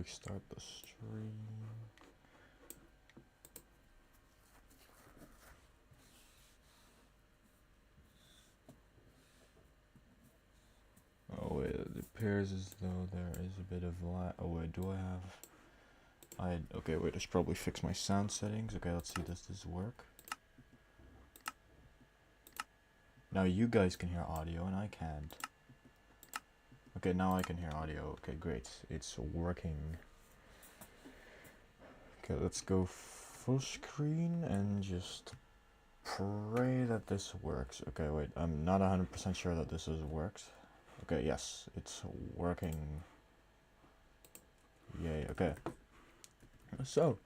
we start the stream. Oh wait, it appears as though there is a bit of lag. Oh wait, do I have... okay, wait, I should probably fix my sound settings. Okay, let's see, does this work? Now you guys can hear audio and I can't. Okay, now I can hear audio. Okay, great. It's working. Okay, let's go full screen and just pray that this works. Okay, wait, I'm not 100% sure that this works. Okay, yes, it's working. Yay, okay. So,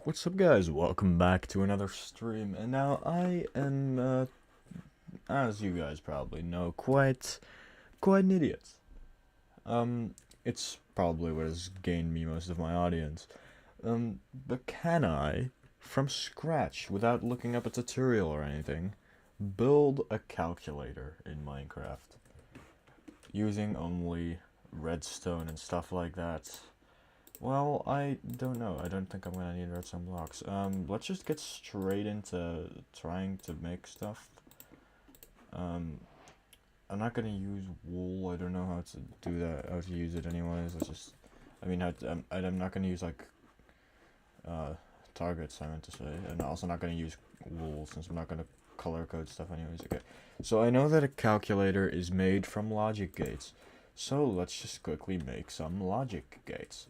what's up guys? Welcome back to another stream. And now I am, as you guys probably know, quite an idiot. It's probably what has gained me most of my audience. But can I, from scratch, without looking up a tutorial or anything, build a calculator in Minecraft? Using only redstone and stuff like that? Well, I don't know. I don't think I'm gonna need redstone blocks. Let's just get straight into trying to make stuff. I'm not gonna use wool. I don't know how to do that, how to use it anyways. Let's just, I mean, I'm not gonna use like, targets, I meant to say. And I'm also not gonna use wool since I'm not gonna color code stuff anyways. Okay, so I know that a calculator is made from logic gates. So let's just quickly make some logic gates.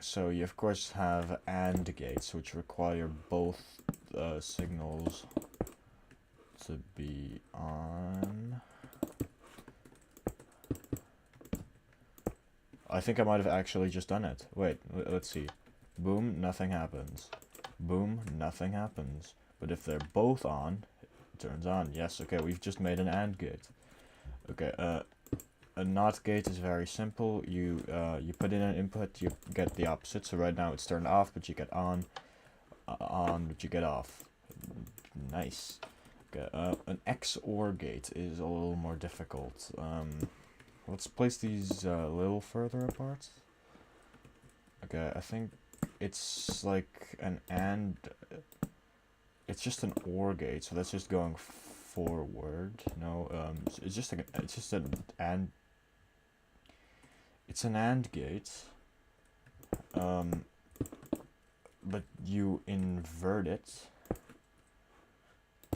So you of course have AND gates, which require both signals to be on. I think I might have actually just done it. Wait, let's see. Boom, nothing happens. Boom, nothing happens. But if they're both on, it turns on. Yes, okay, we've just made an AND gate. Okay, a NOT gate is very simple. You put in an input, you get the opposite. So right now it's turned off, but you get on, but you get off. Nice. Okay, an XOR gate is a little more difficult. Let's place these a little further apart. Okay, I think it's like an AND. It's just an OR gate, so that's just going forward. No, it's just an AND. It's an AND gate. But you invert it.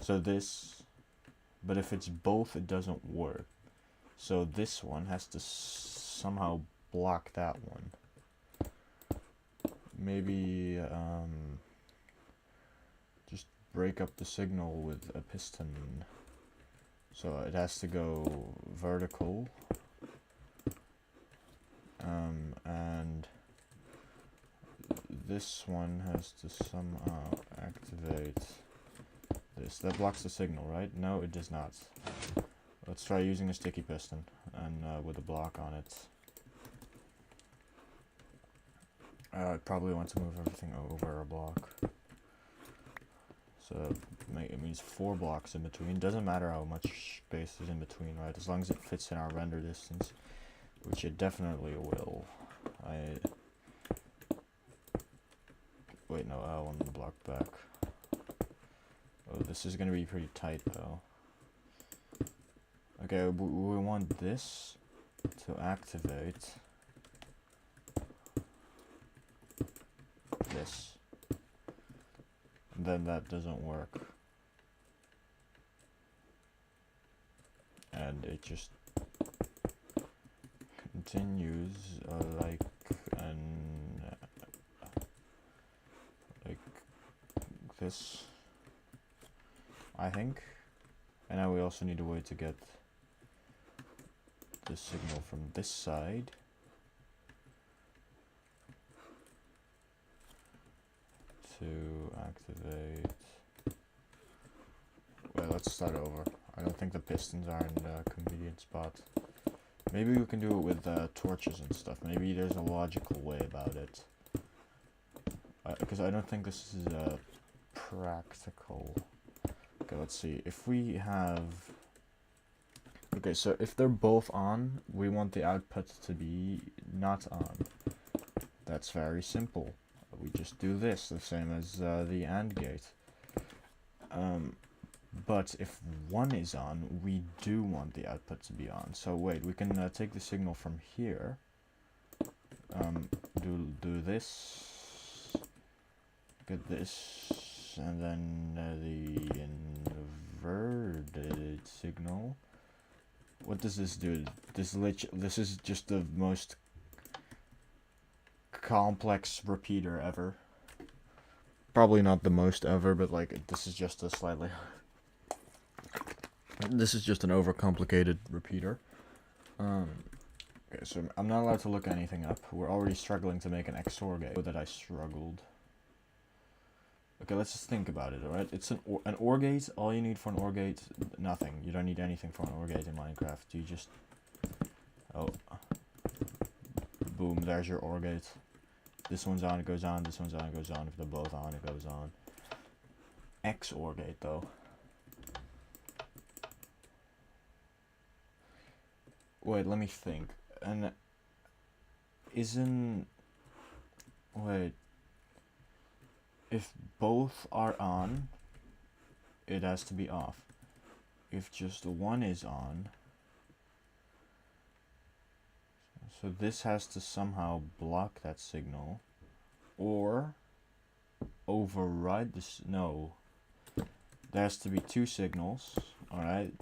So this, but if it's both, it doesn't work. So this one has to somehow block that one. Maybe, just break up the signal with a piston. So it has to go vertical. And this one has to somehow activate this. That blocks the signal, right? No, it does not. Let's try using a sticky piston and with a block on it. I probably want to move everything over a block. So it means 4 blocks in between. Doesn't matter how much space is in between, right? As long as it fits in our render distance, which it definitely will. Wait, no, one block back. Oh, this is gonna be pretty tight though. Okay, we want this to activate this. And then that doesn't work. And it just continues like this, I think. And now we also need a way to get the signal from this side. To activate. Well, let's start over. I don't think the pistons are in a convenient spot. Maybe we can do it with torches and stuff. Maybe there's a logical way about it. Because I don't think this is practical. Okay, let's see. If we have... Okay, so if they're both on, we want the output to be not on. That's very simple. We just do this, the same as the AND gate. But if 1 is on, we do want the output to be on. So wait, we can take the signal from here. Do this. Get this. And then the inverted signal. What does this do? This is just the most complex repeater ever. Probably not the most ever, but like this is just a slightly. This is just an overcomplicated repeater. Okay, so I'm not allowed to look anything up. We're already struggling to make an XOR gate. Oh, that I struggled. Okay, let's just think about it, alright? It's an OR gate. All you need for an OR gate, nothing. You don't need anything for an OR gate in Minecraft. You just... Oh. Boom, there's your OR gate. This one's on, it goes on. This one's on, it goes on. If they're both on, it goes on. XOR gate, though. Wait, let me think. And... Isn't... Wait... If both are on, it has to be off. If just one is on, so this has to somehow block that signal, or override this. No, there has to be 2 signals. All right.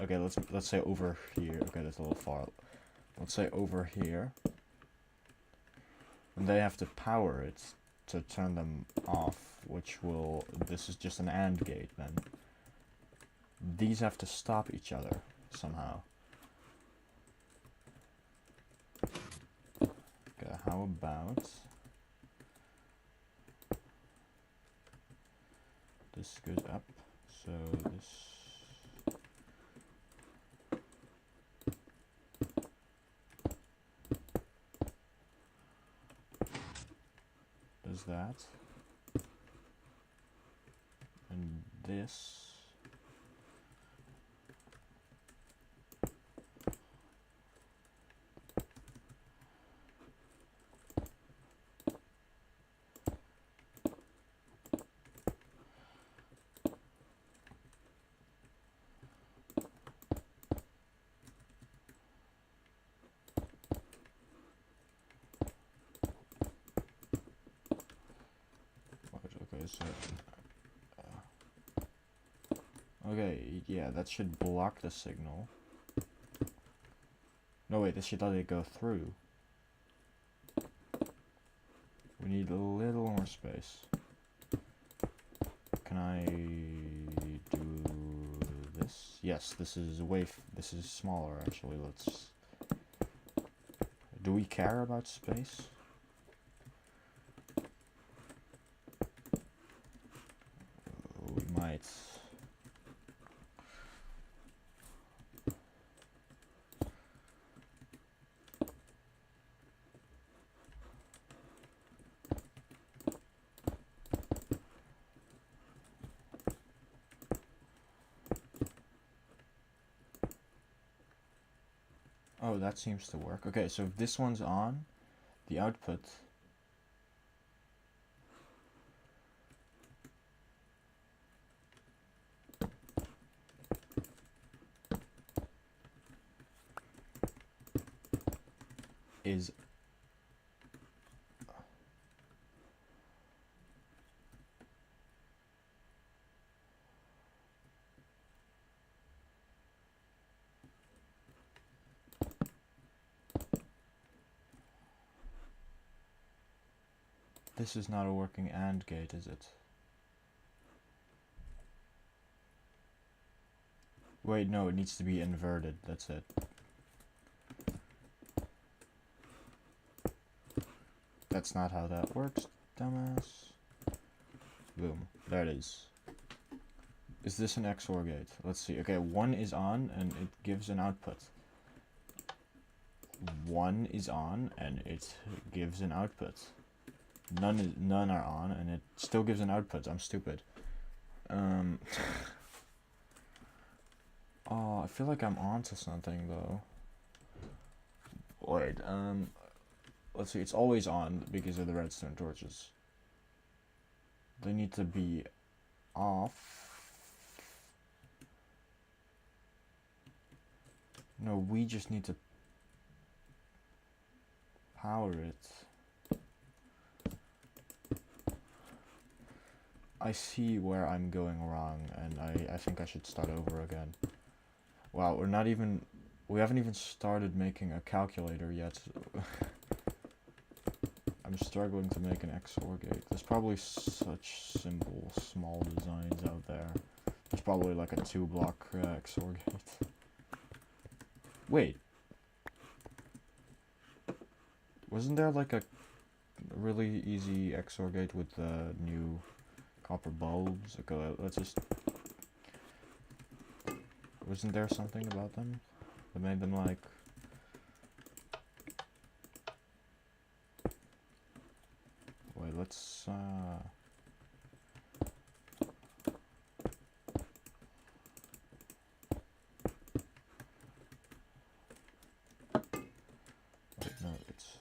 Okay. Let's say over here. Okay, that's a little far. Let's say over here, and they have to power it to turn them off, which will, this is just an AND gate then. These have to stop each other somehow. Okay, how about this goes up, so this does that, and this so okay, yeah, that should block the signal. No, wait, this should let it go through. We need a little more space. Can I do this? Yes, this is this is smaller actually. Let's. Do we care about space? We might. Oh, that seems to work. Okay, so if this one's on, the output is this is not a working AND gate, is it? Wait, no, it needs to be inverted, that's it. That's not how that works, dumbass. Boom, there it is. Is this an XOR gate? Let's see. Okay, 1 is on and it gives an output. 1 is on and it gives an output. None are on and it still gives an output. I'm stupid. Oh, I feel like I'm onto something though. Wait, let's see, it's always on because of the redstone torches. They need to be off. No, we just need to power it. I see where I'm going wrong, and I think I should start over again. Wow, we haven't even started making a calculator yet. I'm struggling to make an XOR gate. There's probably such simple, small designs out there. There's probably like a 2-block XOR gate. Wait. Wasn't there like a really easy XOR gate with the new copper bulbs? Okay, let's just... Wasn't there something about them that made them like... Wait, let's wait,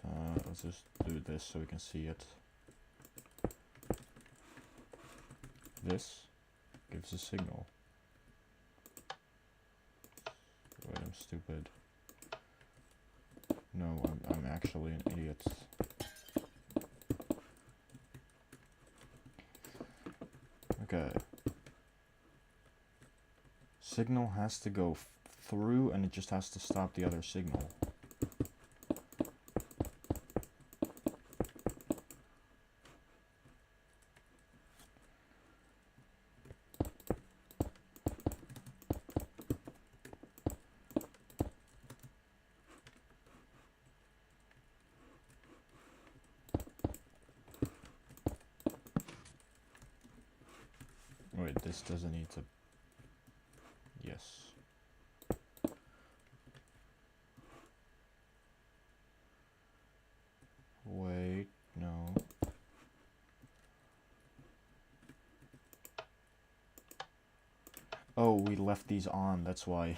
no, let's just do this so we can see it. This gives a signal. Wait, I'm stupid. No, I'm actually an idiot. Okay. Signal has to go through, and it just has to stop the other signal. Wait, this doesn't need to... Yes. Wait, no. Oh, we left these on, that's why.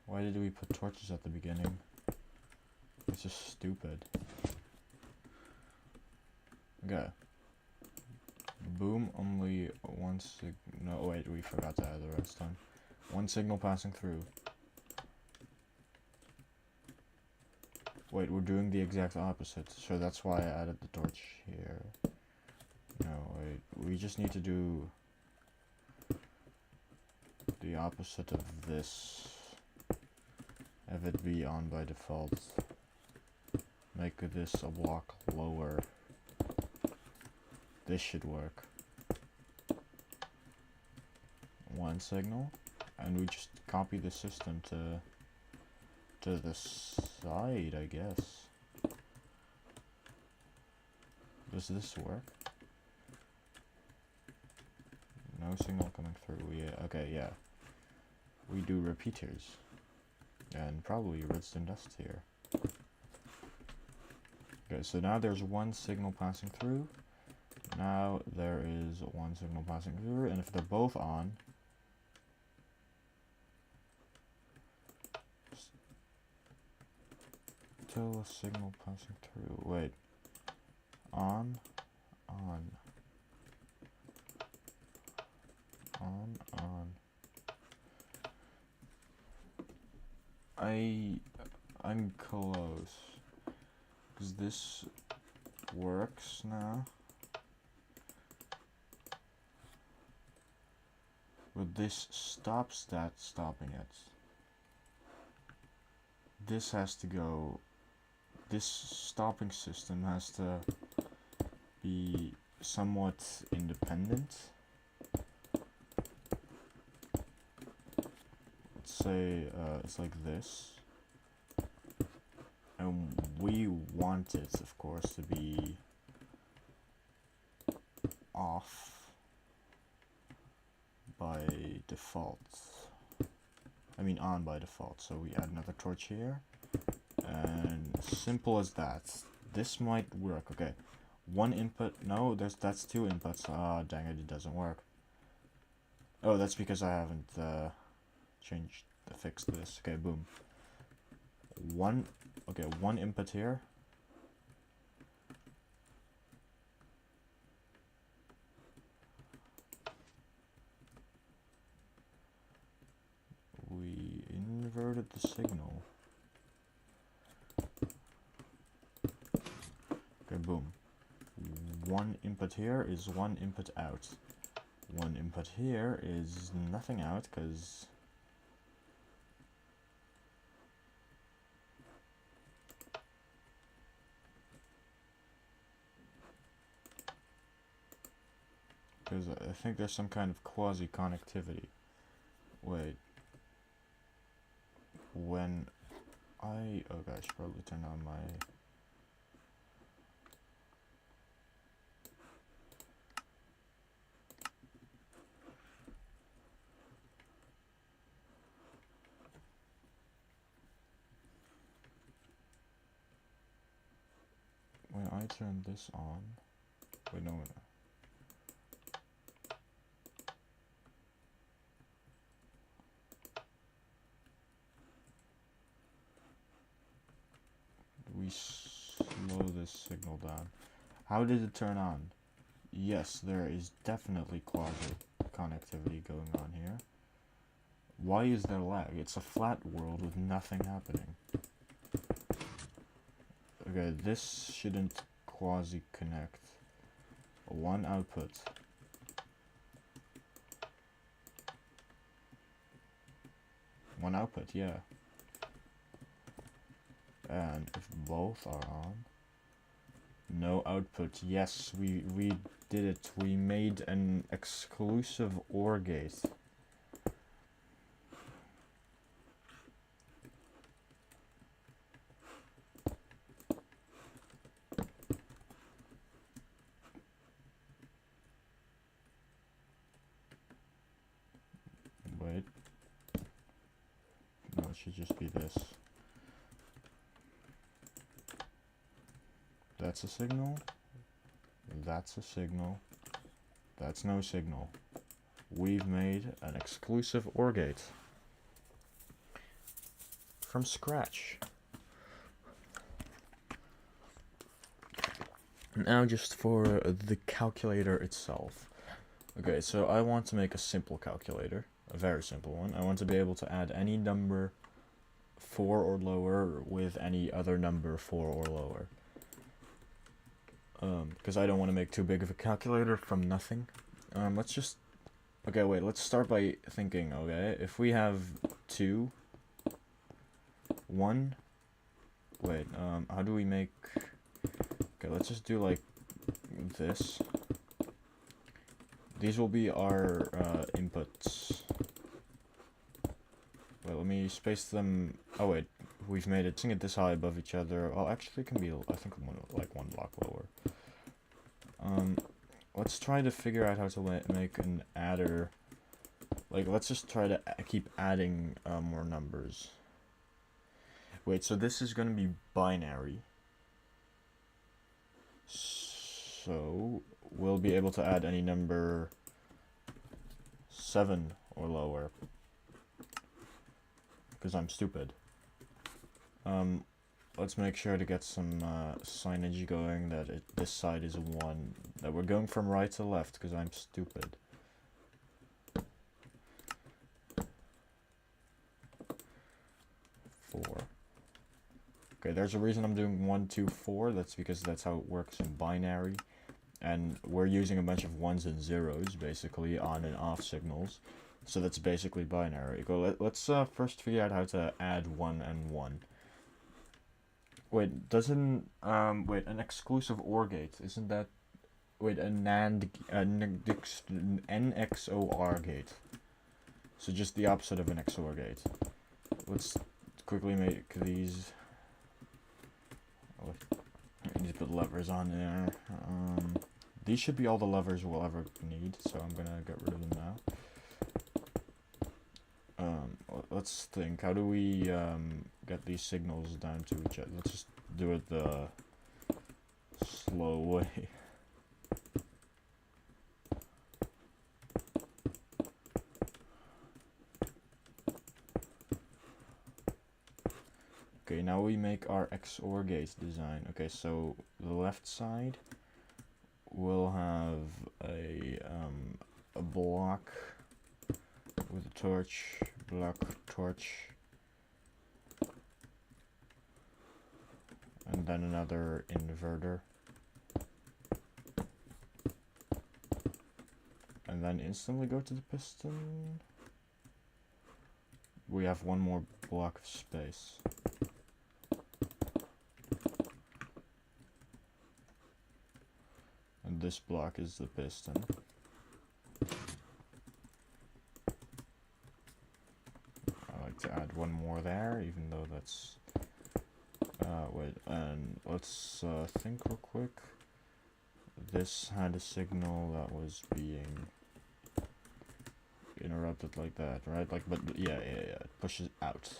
Why did we put torches at the beginning? It's just stupid. Okay. Boom, only one no, wait, we forgot to add the redstone. One signal passing through. Wait, we're doing the exact opposite, so that's why I added the torch here. No, wait, we just need to do the opposite of this. Have it be on by default. Make this a block lower. This should work. One signal, and we just copy the system to the side, I guess. Does this work? No signal coming through. Okay, yeah. We do repeaters. And probably redstone dust here. Okay, so now there's one signal passing through. Now there is one signal passing through, and if they're both on, still a signal passing through. Wait. On. I'm close. Because this works now. But this stops that stopping it. This has to go. This stopping system has to be somewhat independent. Let's say it's like this. And we want it, of course, to be off by default. I mean on by default. So we add another torch here. And simple as that. This might work. Okay. One input. No, that's two inputs. Ah, dang it, it doesn't work. Oh, that's because I haven't fixed this. Okay, boom. One input here. We inverted the signal. Okay, boom. One input here is one input out. One input here is nothing out, because I think there's some kind of quasi-connectivity. Wait. When I... Oh gosh, probably turn on my... When I turn this on... Wait, no. We slow this signal down. How did it turn on? Yes, there is definitely quasi-connectivity going on here. Why is there lag? It's a flat world with nothing happening. Okay, this shouldn't quasi-connect. One output. One output, yeah. And if both are on, no output. Yes, we did it. We made an exclusive OR gate. Wait. No, it should just be this. That's a signal. That's a signal. That's no signal. We've made an exclusive OR gate. From scratch. Now just for the calculator itself. Okay, so I want to make a simple calculator. A very simple one. I want to be able to add any number 4 or lower with any other number 4 or lower. Because I don't want to make too big of a calculator from nothing. Let's just... Okay, wait, let's start by thinking, okay? If we have 2, 1... Wait, how do we make... Okay, let's just do like this. These will be our inputs. Wait, let me space them... Oh wait, we've made it. Sing it this high above each other. Oh, actually it can be, I think, one block lower. Let's try to figure out how to make an adder. Like, let's just try to keep adding more numbers. Wait, so this is going to be binary. So, we'll be able to add any number 7 or lower. Because I'm stupid. Let's make sure to get some signage going that this side is 1. That we're going from right to left, because I'm stupid. Okay, there's a reason I'm doing 1, 2, 4. That's because that's how it works in binary. And we're using a bunch of 1s and 0s, basically, on and off signals. So that's basically binary. Let's first figure out how to add 1 and 1. Wait, doesn't... wait, an exclusive OR gate, isn't that... Wait, a NAND... an NXOR gate. So just the opposite of an XOR gate. Let's quickly make these... I need to put levers on there. These should be all the levers we'll ever need, so I'm gonna get rid of them now. Let's think. How do we get these signals down to each other? Let's just do it the slow way. Okay, now we make our XOR gate design. Okay, so the left side will have a block with a torch, block, torch, and then another inverter. And then instantly go to the piston. We have one more block of space. And this block is the piston. I like to add one more there, even though that's... wait, and let's think real quick. This had a signal that was being interrupted like that, right? Like, but yeah, it pushes out.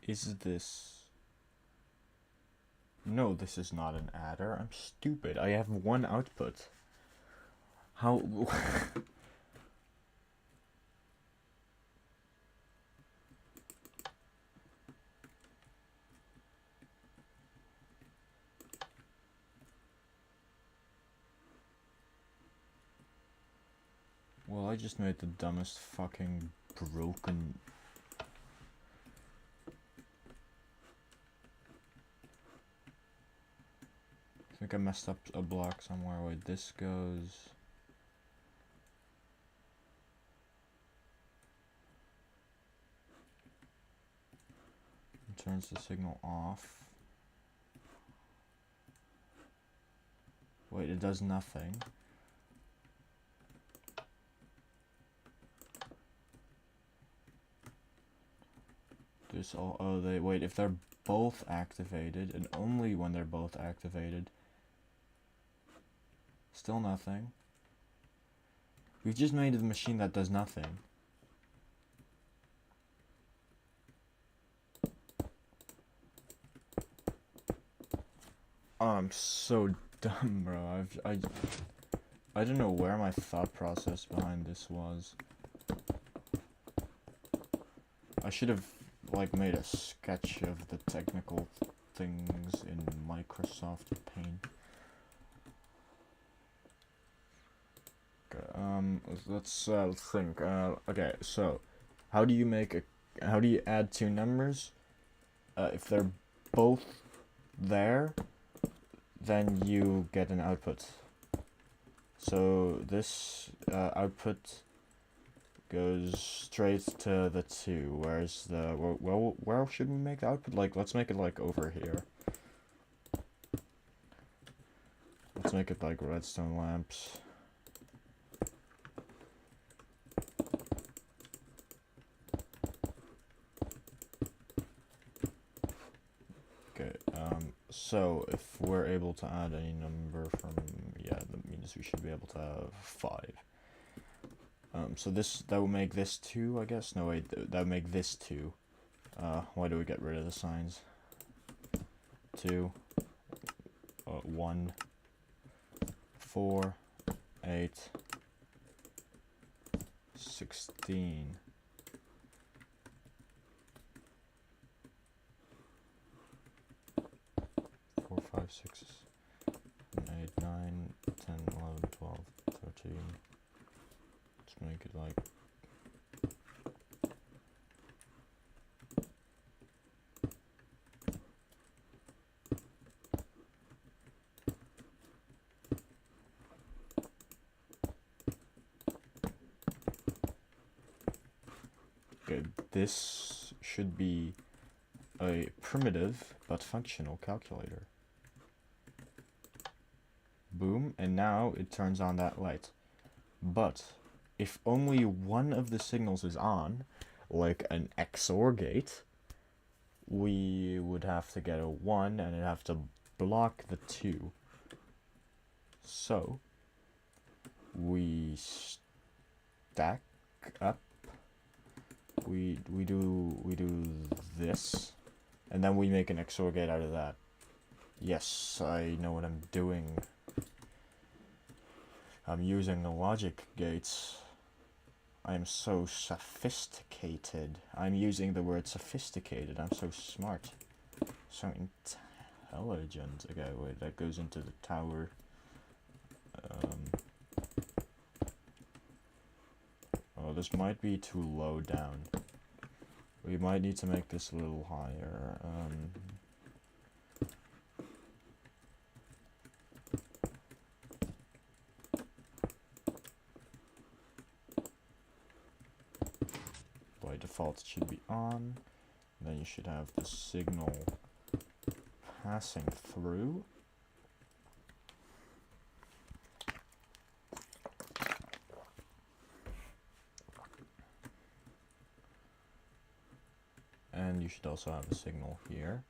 Is this... No, this is not an adder. I'm stupid. I have one output. How... Well, I just made the dumbest fucking broken... I think I messed up a block somewhere. Wait, this goes... Turns the signal off. Wait, it does nothing. This all... Oh, they... Wait, if they're both activated, and only when they're both activated... Still nothing. We've just made a machine that does nothing. Oh, I'm so dumb, bro. I don't know where my thought process behind this was. I should have, like, made a sketch of the technical things in Microsoft Paint. Let's think. Okay, so how do you add two numbers? If they're both there, then you get an output. So this output goes straight to the 2. Where's the where should we make the output? Like, let's make it like over here. Let's make it like redstone lamps. So if we're able to add any number from, yeah, that means we should be able to have 5. So that would make this 2, I guess. No, wait, that would make this 2. Why do we get rid of the signs? 2, 1, 4, 8, 16. 4, 5, 6, 7, 8, 9, 10, 11, 12, 13. Let's make it like... Okay, this should be a primitive but functional calculator. Boom, and now it turns on that light. But if only one of the signals is on, like an XOR gate, we would have to get a 1 and it'd have to block the 2. So we stack up, we do this, and then we make an XOR gate out of that. Yes, I know what I'm doing. I'm using the logic gates. I am so sophisticated. I'm using the word sophisticated. I'm so smart. So intelligent. Okay, wait, that goes into the tower. Oh, this might be too low down. We might need to make this a little higher. By default, it should be on. Then you should have the signal passing through. And you should also have a signal here.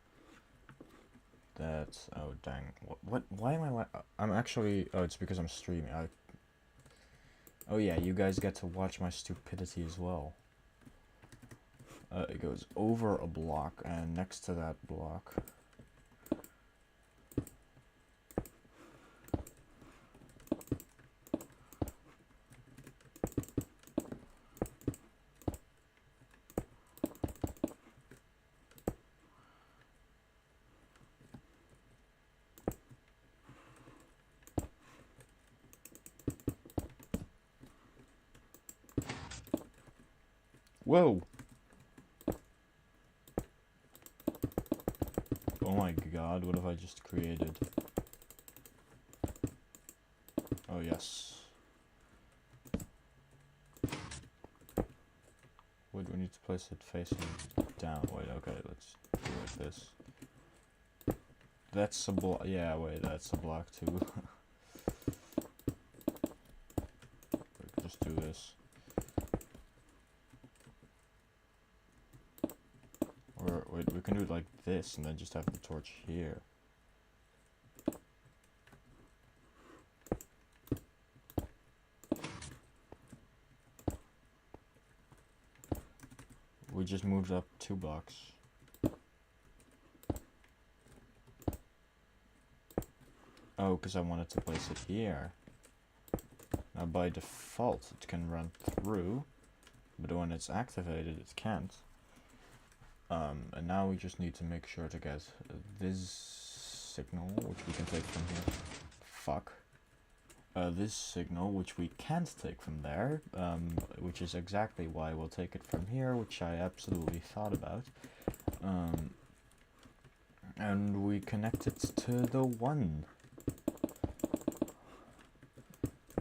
That's, oh dang, what, why am I, I'm actually, oh, it's because I'm streaming. Oh yeah, you guys get to watch my stupidity as well. It goes over a block, and next to that block, whoa! Oh my god, what have I just created? Oh yes. Wait, we need to place it facing down. Wait, okay, let's do it like this. That's a block, yeah, wait, that's a block too. Just do this. Or, wait, we can do it like this and then just have the torch here. We just moved up 2 blocks. Oh, because I wanted to place it here. Now by default it can run through, but when it's activated it can't. And now we just need to make sure to get this signal, which we can take from here. Fuck. This signal, which we can't take from there, which is exactly why we'll take it from here, which I absolutely thought about. And we connect it to the 1.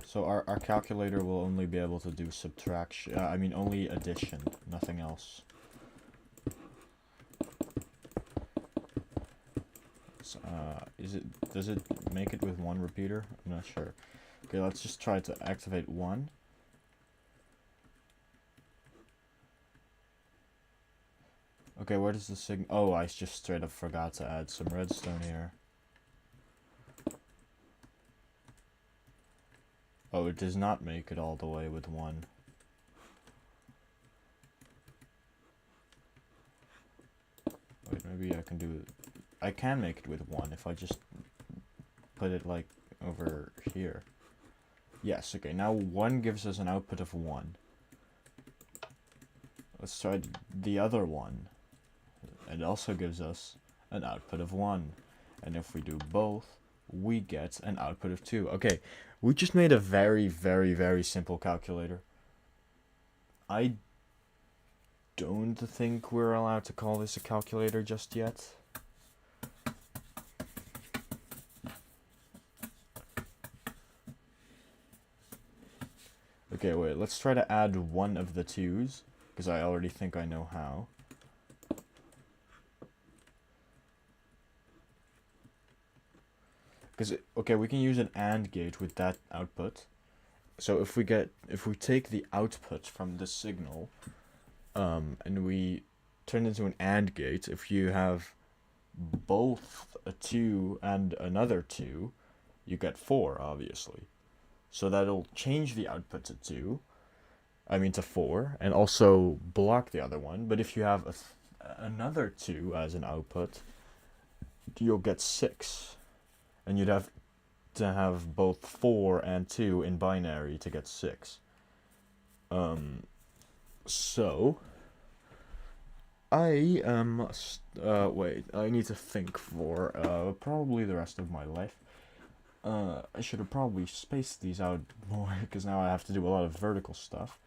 So our calculator will only be able to do subtraction, I mean only addition, nothing else. So, does it make it with 1 repeater? I'm not sure. Okay, let's just try to activate 1. Okay, where does the signal? Oh, I just straight up forgot to add some redstone here. Oh, it does not make it all the way with 1. Wait, maybe I can do it. I can make it with 1 if I just put it like over here. Yes, okay, now 1 gives us an output of 1. Let's try the other one. It also gives us an output of 1. And if we do both, we get an output of 2. Okay, we just made a very, very, very simple calculator. I don't think we're allowed to call this a calculator just yet. Okay, wait, let's try to add one of the 2s, because I already think I know how. Because, okay, we can use an AND gate with that output. So if we take the output from the signal, and we turned into an AND gate if you have both a 2 and another 2, you get 4, obviously. So that'll change the output to 2, I mean to 4, and also block the other one. But if you have another 2 as an output, you'll get 6. And you'd have to have both 4 and 2 in binary to get 6. So I wait, I need to think for probably the rest of my life. I should have probably spaced these out more, because now I have to do a lot of vertical stuff.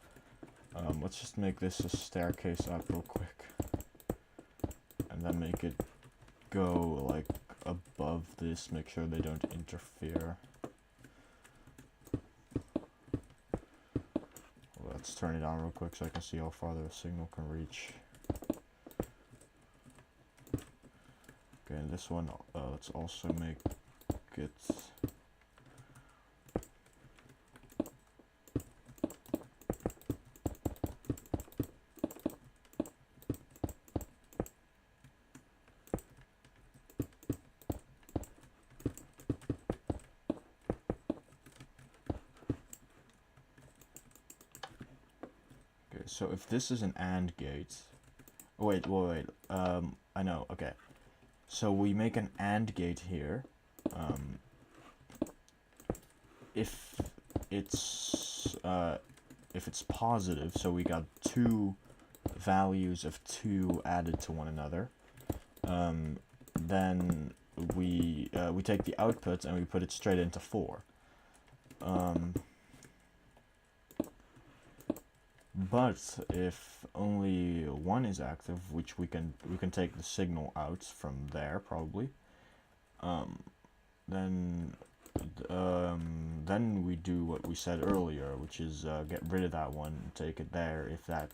Let's just make this a staircase up real quick. And then make it go, like, above this, make sure they don't interfere. Let's turn it on real quick so I can see how far the signal can reach. Okay, and this one, let's also make it... So if this is an AND gate, wait, I know, okay. So we make an AND gate here, if it's positive, so we got 2 values of 2 added to one another, then we take the output and we put it straight into 4. But if only 1 is active, which we can take the signal out from there probably, then we do what we said earlier, which is get rid of that one and take it there if that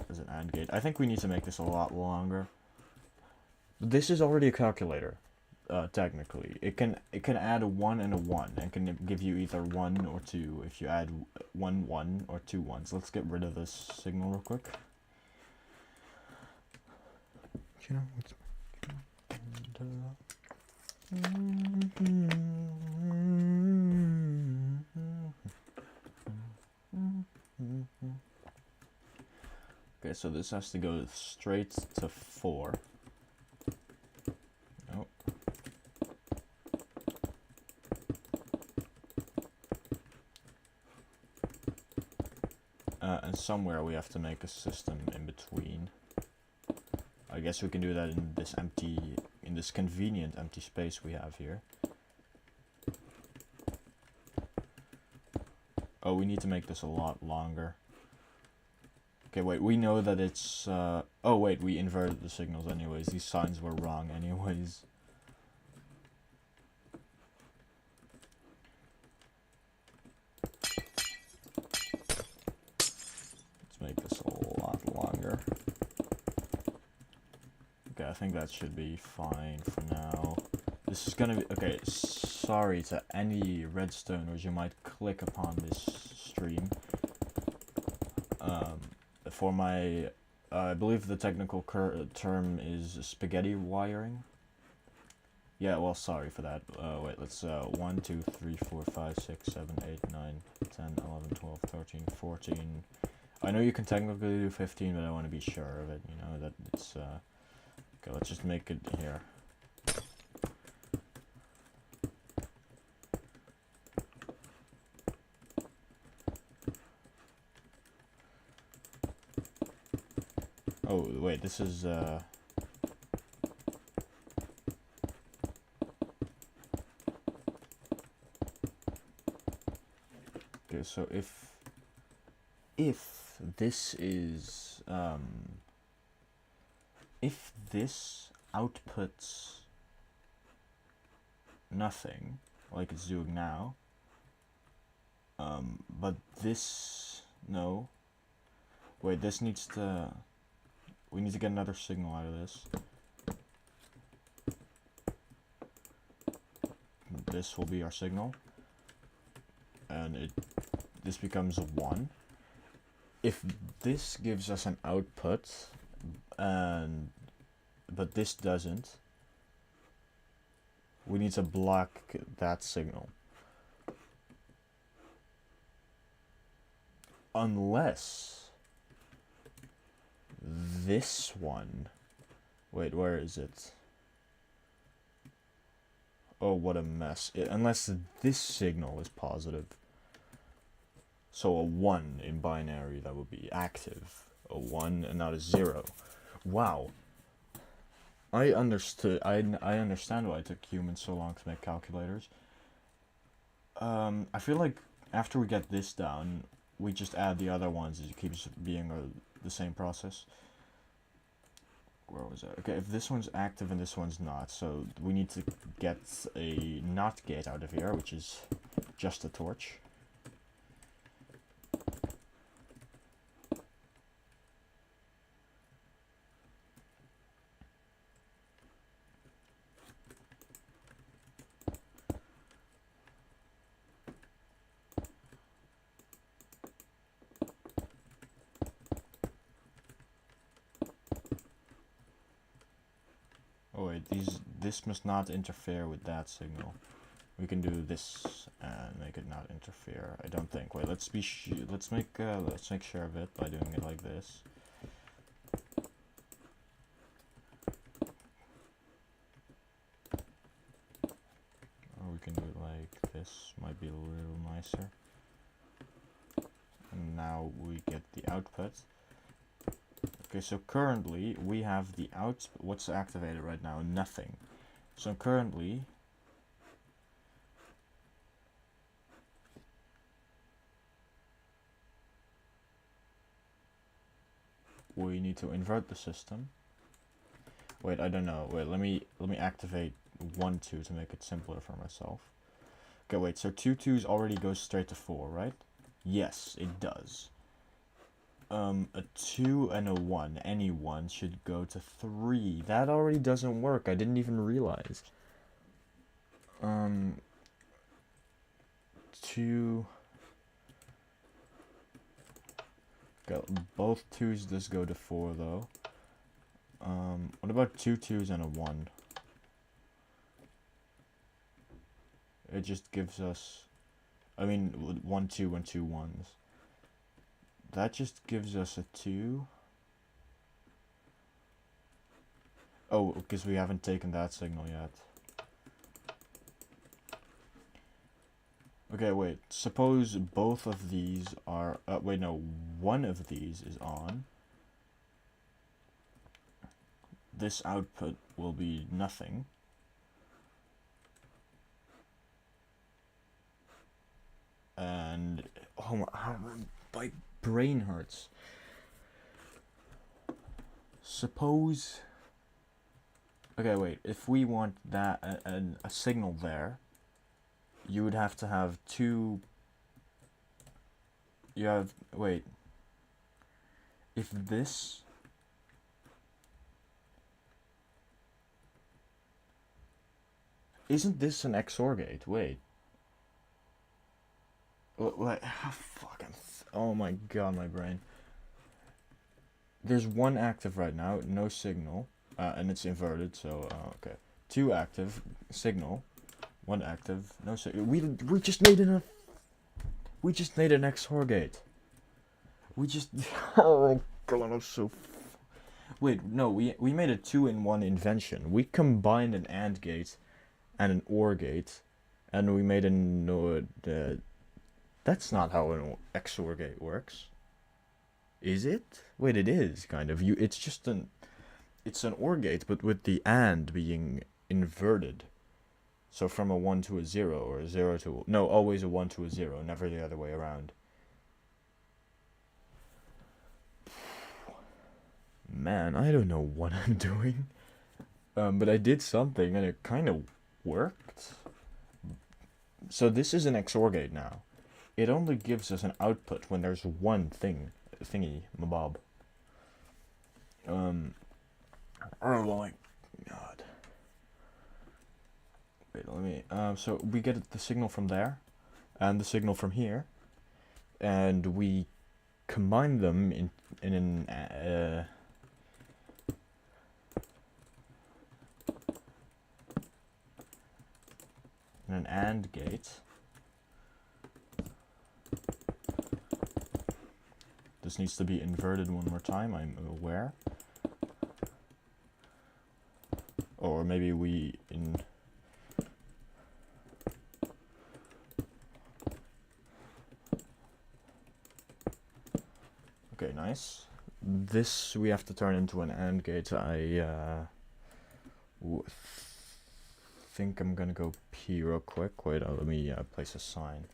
is an AND gate. I think we need to make this a lot longer. This is already a calculator. Technically, it can add a 1 and a 1, and can give you either 1 or 2 if you add 1 1 or 2 1s. Let's get rid of this signal real quick. Okay, so this has to go straight to 4. And somewhere we have to make a system in between. I guess we can do that in this convenient empty space we have here. Oh, we need to make this a lot longer. Okay, wait, we know that it's, oh wait, we inverted the signals anyways. These signs were wrong anyways. Make this a lot longer. Okay, I think that should be fine for now. This is gonna be, okay, sorry to any redstoners who might click upon this stream. For my, I believe the technical term is spaghetti wiring. Yeah, well, sorry for that. Wait, let's, 1, 2, 3, 4, 5, 6, 7, 8, 9, 10, 11, 12, 13, 14... I know you can technically do 15, but I want to be sure of it, you know, that it's, okay, let's just make it here. Oh, wait, this is, okay, so if this is, if this outputs nothing, like it's doing now, but this, no, wait, this needs to, we need to get another signal out of this. This will be our signal, and this becomes a 1. if this gives us an output, and but this doesn't, we need to block that signal. Unless this one, wait, where is it? Oh, what a mess. Unless this signal is positive. So a 1 in binary, that would be active. A 1 and not a 0. Wow. I understood. I understand why it took humans so long to make calculators. I feel like after we get this down, we just add the other ones. It keeps being the same process. Where was it? Okay, if this one's active and this one's not, so we need to get a NOT gate out of here, which is just a torch. Oh wait, this must not interfere with that signal. We can do this and make it not interfere. I don't think. Wait, let's make sure of it by doing it like this. Or we can do it like this. Might be a little nicer. And now we get the output. Okay, so currently we have the what's activated right now? Nothing. So currently we need to invert the system. Wait, I don't know. Wait, let me activate 1 2 to make it simpler for myself. Okay, wait, so 2 2s already goes straight to 4, right? Yes, it does. A 2 and a 1, any one should go to 3. That already doesn't work. I didn't even realize. 2. Both 2s does go to 4 though. What about 2 2s and a 1? It just gives us, I mean, 1 2 and 2 1s. That just gives us a 2. Oh, because we haven't taken that signal yet. Okay, wait. Suppose both of these are... wait, no. One of these is on. This output will be nothing. And... oh my brain hurts. Suppose... okay, wait. If we want that a signal there, you would have to have 2... you have... wait. If this... isn't this an XOR gate? Wait. What? Fucking... oh my god, my brain. There's 1 active right now, no signal, and it's inverted, so, okay. 2 active, signal, 1 active, no signal. We just made an XOR gate. We just... oh god, I'm so... wait, no, we made a 2-in-1 invention. We combined an AND gate and an OR gate, and we made a... that's not how an XOR gate works. Is it? Wait, it is, kind of. It's just it's an OR gate, but with the AND being inverted. So from a 1 to a 0, or a 0 to... no, always a 1 to a 0, never the other way around. Man, I don't know what I'm doing. But I did something, and it kind of worked. So this is an XOR gate now. It only gives us an output when there's one thingy, mabob. Oh my god. Wait, let me, so we get the signal from there, and the signal from here, and we combine them in an AND gate. This needs to be inverted one more time, I'm aware. Or maybe we Okay, nice. This we have to turn into an AND gate. I think I'm gonna go pee real quick. Wait, let me place a sign.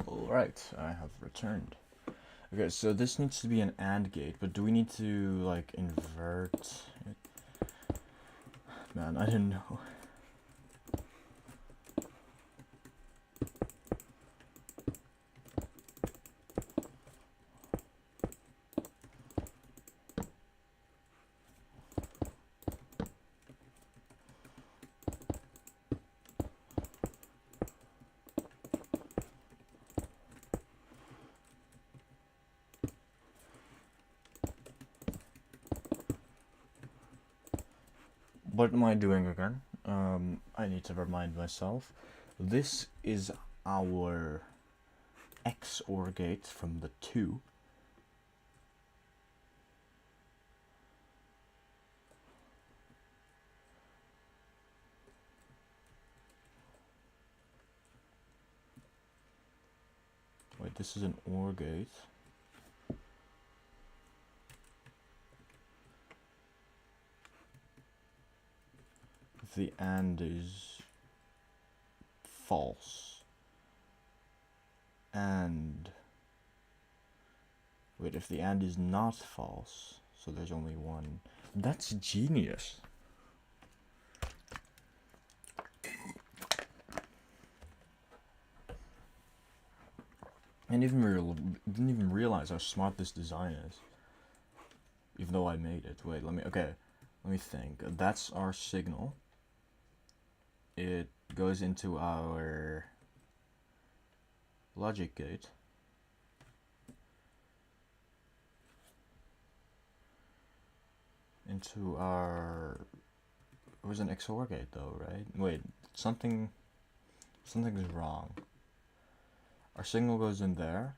Alright, I have returned. Okay, so this needs to be an AND gate, but do we need to, like, invert it? Man, I didn't know. What am I doing again? I need to remind myself. This is our XOR gate from the 2. Wait, this is an OR gate. If the AND is false. And wait, if the AND is not false, so there's only one. That's genius. I didn't even realize how smart this design is. Even though I made it. Wait, let me think. That's our signal. It goes into our logic gate. Into our... It was an XOR gate though, right? Wait, something's wrong. Our signal goes in there.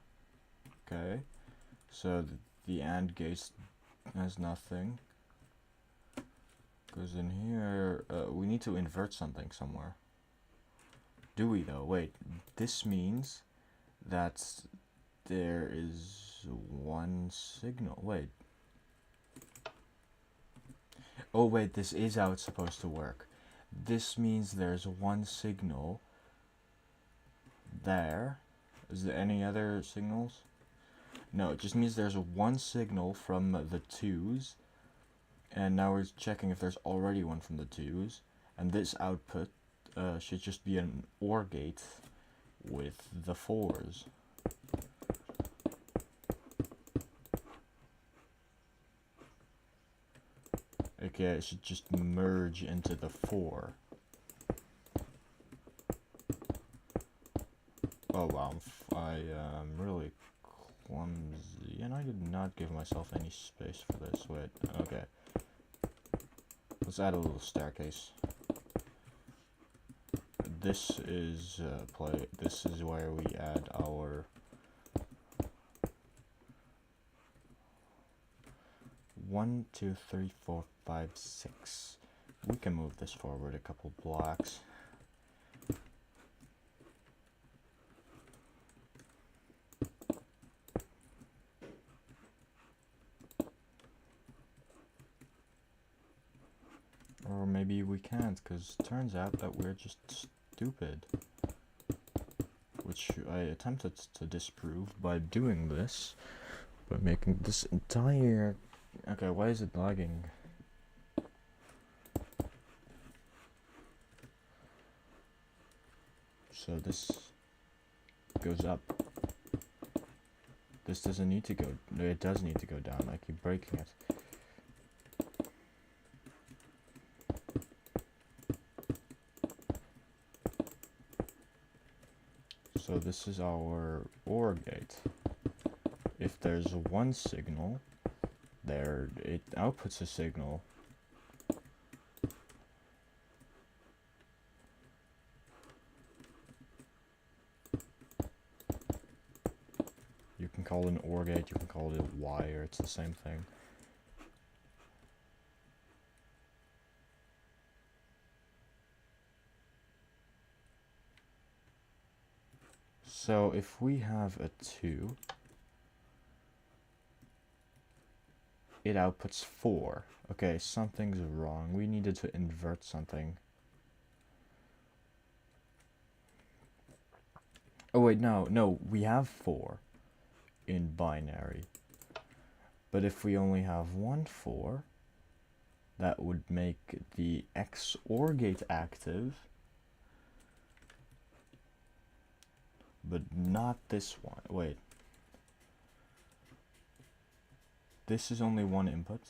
Okay. So the AND gate has nothing. Goes in here. We need to invert something somewhere. Do we though? Wait, this means that there is one signal. Wait. Oh wait, this is how it's supposed to work. This means there's one signal there. Is there any other signals? No, it just means there's one signal from the twos. And now we're checking if there's already one from the twos. And this output should just be an OR gate with the fours. Okay, it should just merge into the 4. Oh wow, I am really clumsy, and I did not give myself any space for this. Wait, okay. Let's add a little staircase. This is This is where we add our 1, 2, 3, 4, 5, 6. We can move this forward a couple blocks. Or maybe we can't, because it turns out that we're just stupid. Which I attempted to disprove by doing this. By making this entire... Okay, why is it lagging? So this goes up. This doesn't need to go... No, it does need to go down. I keep breaking it. So this is our OR gate. If there's one signal, there it outputs a signal. You can call it an OR gate, you can call it a wire, it's the same thing. So if we have a 2, it outputs 4. Okay, something's wrong. We needed to invert something. Oh wait, no, we have 4 in binary. But if we only have 1 4, that would make the XOR gate active. But not this one. Wait. This is only one input.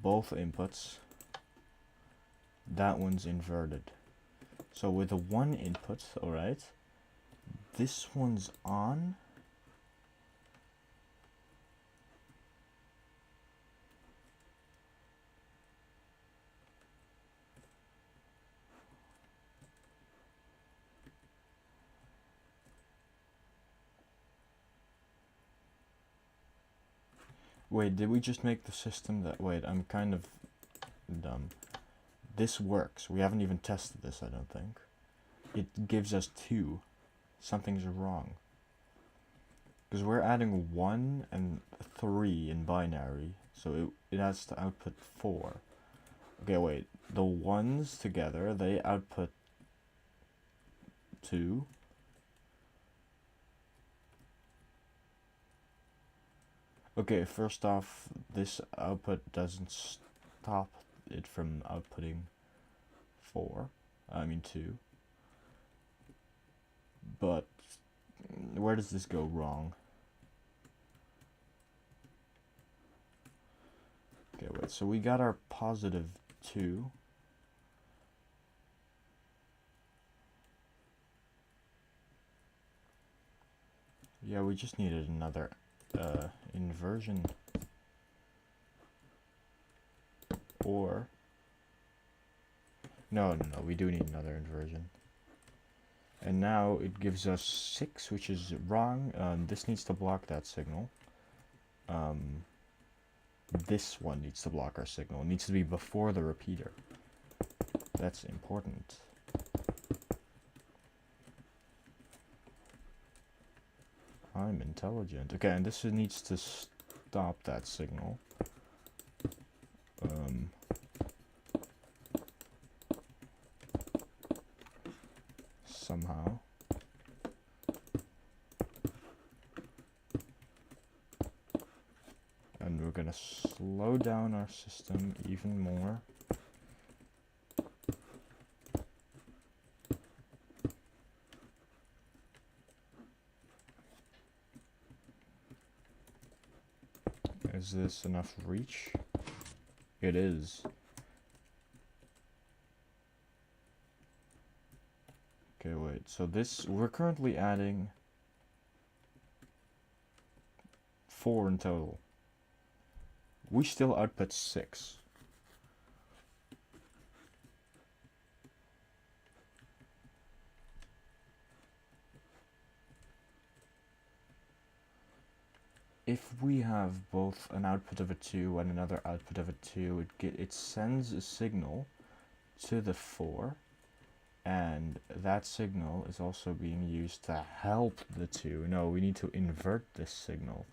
Both inputs. That one's inverted. So with a 1 input, alright. This one's on. Wait, did we just make the system that... Wait, I'm kind of dumb. This works. We haven't even tested this, I don't think. It gives us 2. Something's wrong. Because we're adding 1 and 3 in binary. So it has to output 4. Okay, wait. The 1s together, they output 2. Okay, first off, this output doesn't stop it from outputting 4. I mean 2. But Where does this go wrong? Okay, wait, so we got our positive 2. Yeah, we just needed another inversion. Or... No, we do need another inversion. And now it gives us 6, which is wrong. This needs to block that signal. This one needs to block our signal. It needs to be before the repeater. That's important. I'm intelligent. Okay, and this needs to stop that signal. Somehow. And we're gonna slow down our system even more. Is this enough reach? It is. Okay, wait, so this, we're currently adding 4 in total. We still output 6. If we have both an output of a 2 and another output of a 2, it sends a signal to the 4, and that signal is also being used to help the 2. No, we need to invert this signal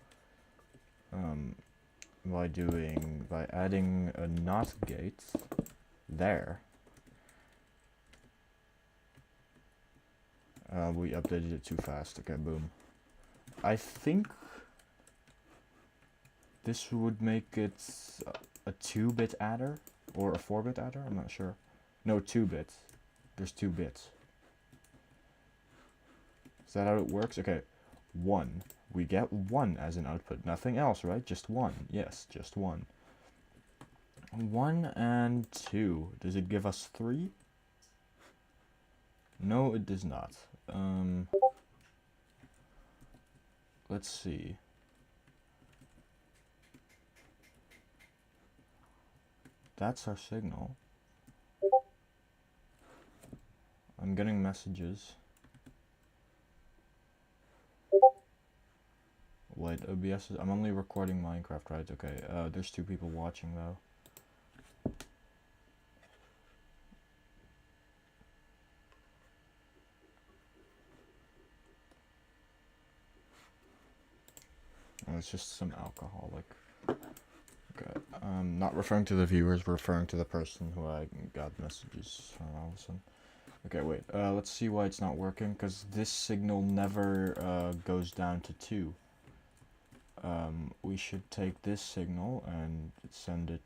by adding a NOT gate there. We updated it too fast. Okay, boom. I think this would make it a 2-bit adder, or a 4-bit adder, I'm not sure. No, 2-bit. There's 2 bits. Is that how it works? Okay, 1. We get 1 as an output. Nothing else, right? Just 1. Yes, just 1. 1 and 2. Does it give us 3? No, it does not. Let's see. That's our signal. I'm getting messages. Wait, OBS is... I'm only recording Minecraft, right? Okay, there's 2 people watching, though. Oh, it's just some alcoholic. Okay, not referring to the viewers, referring to the person who I got messages from Allison. Okay, wait, let's see why it's not working, because this signal never goes down to 2. We should take this signal and send it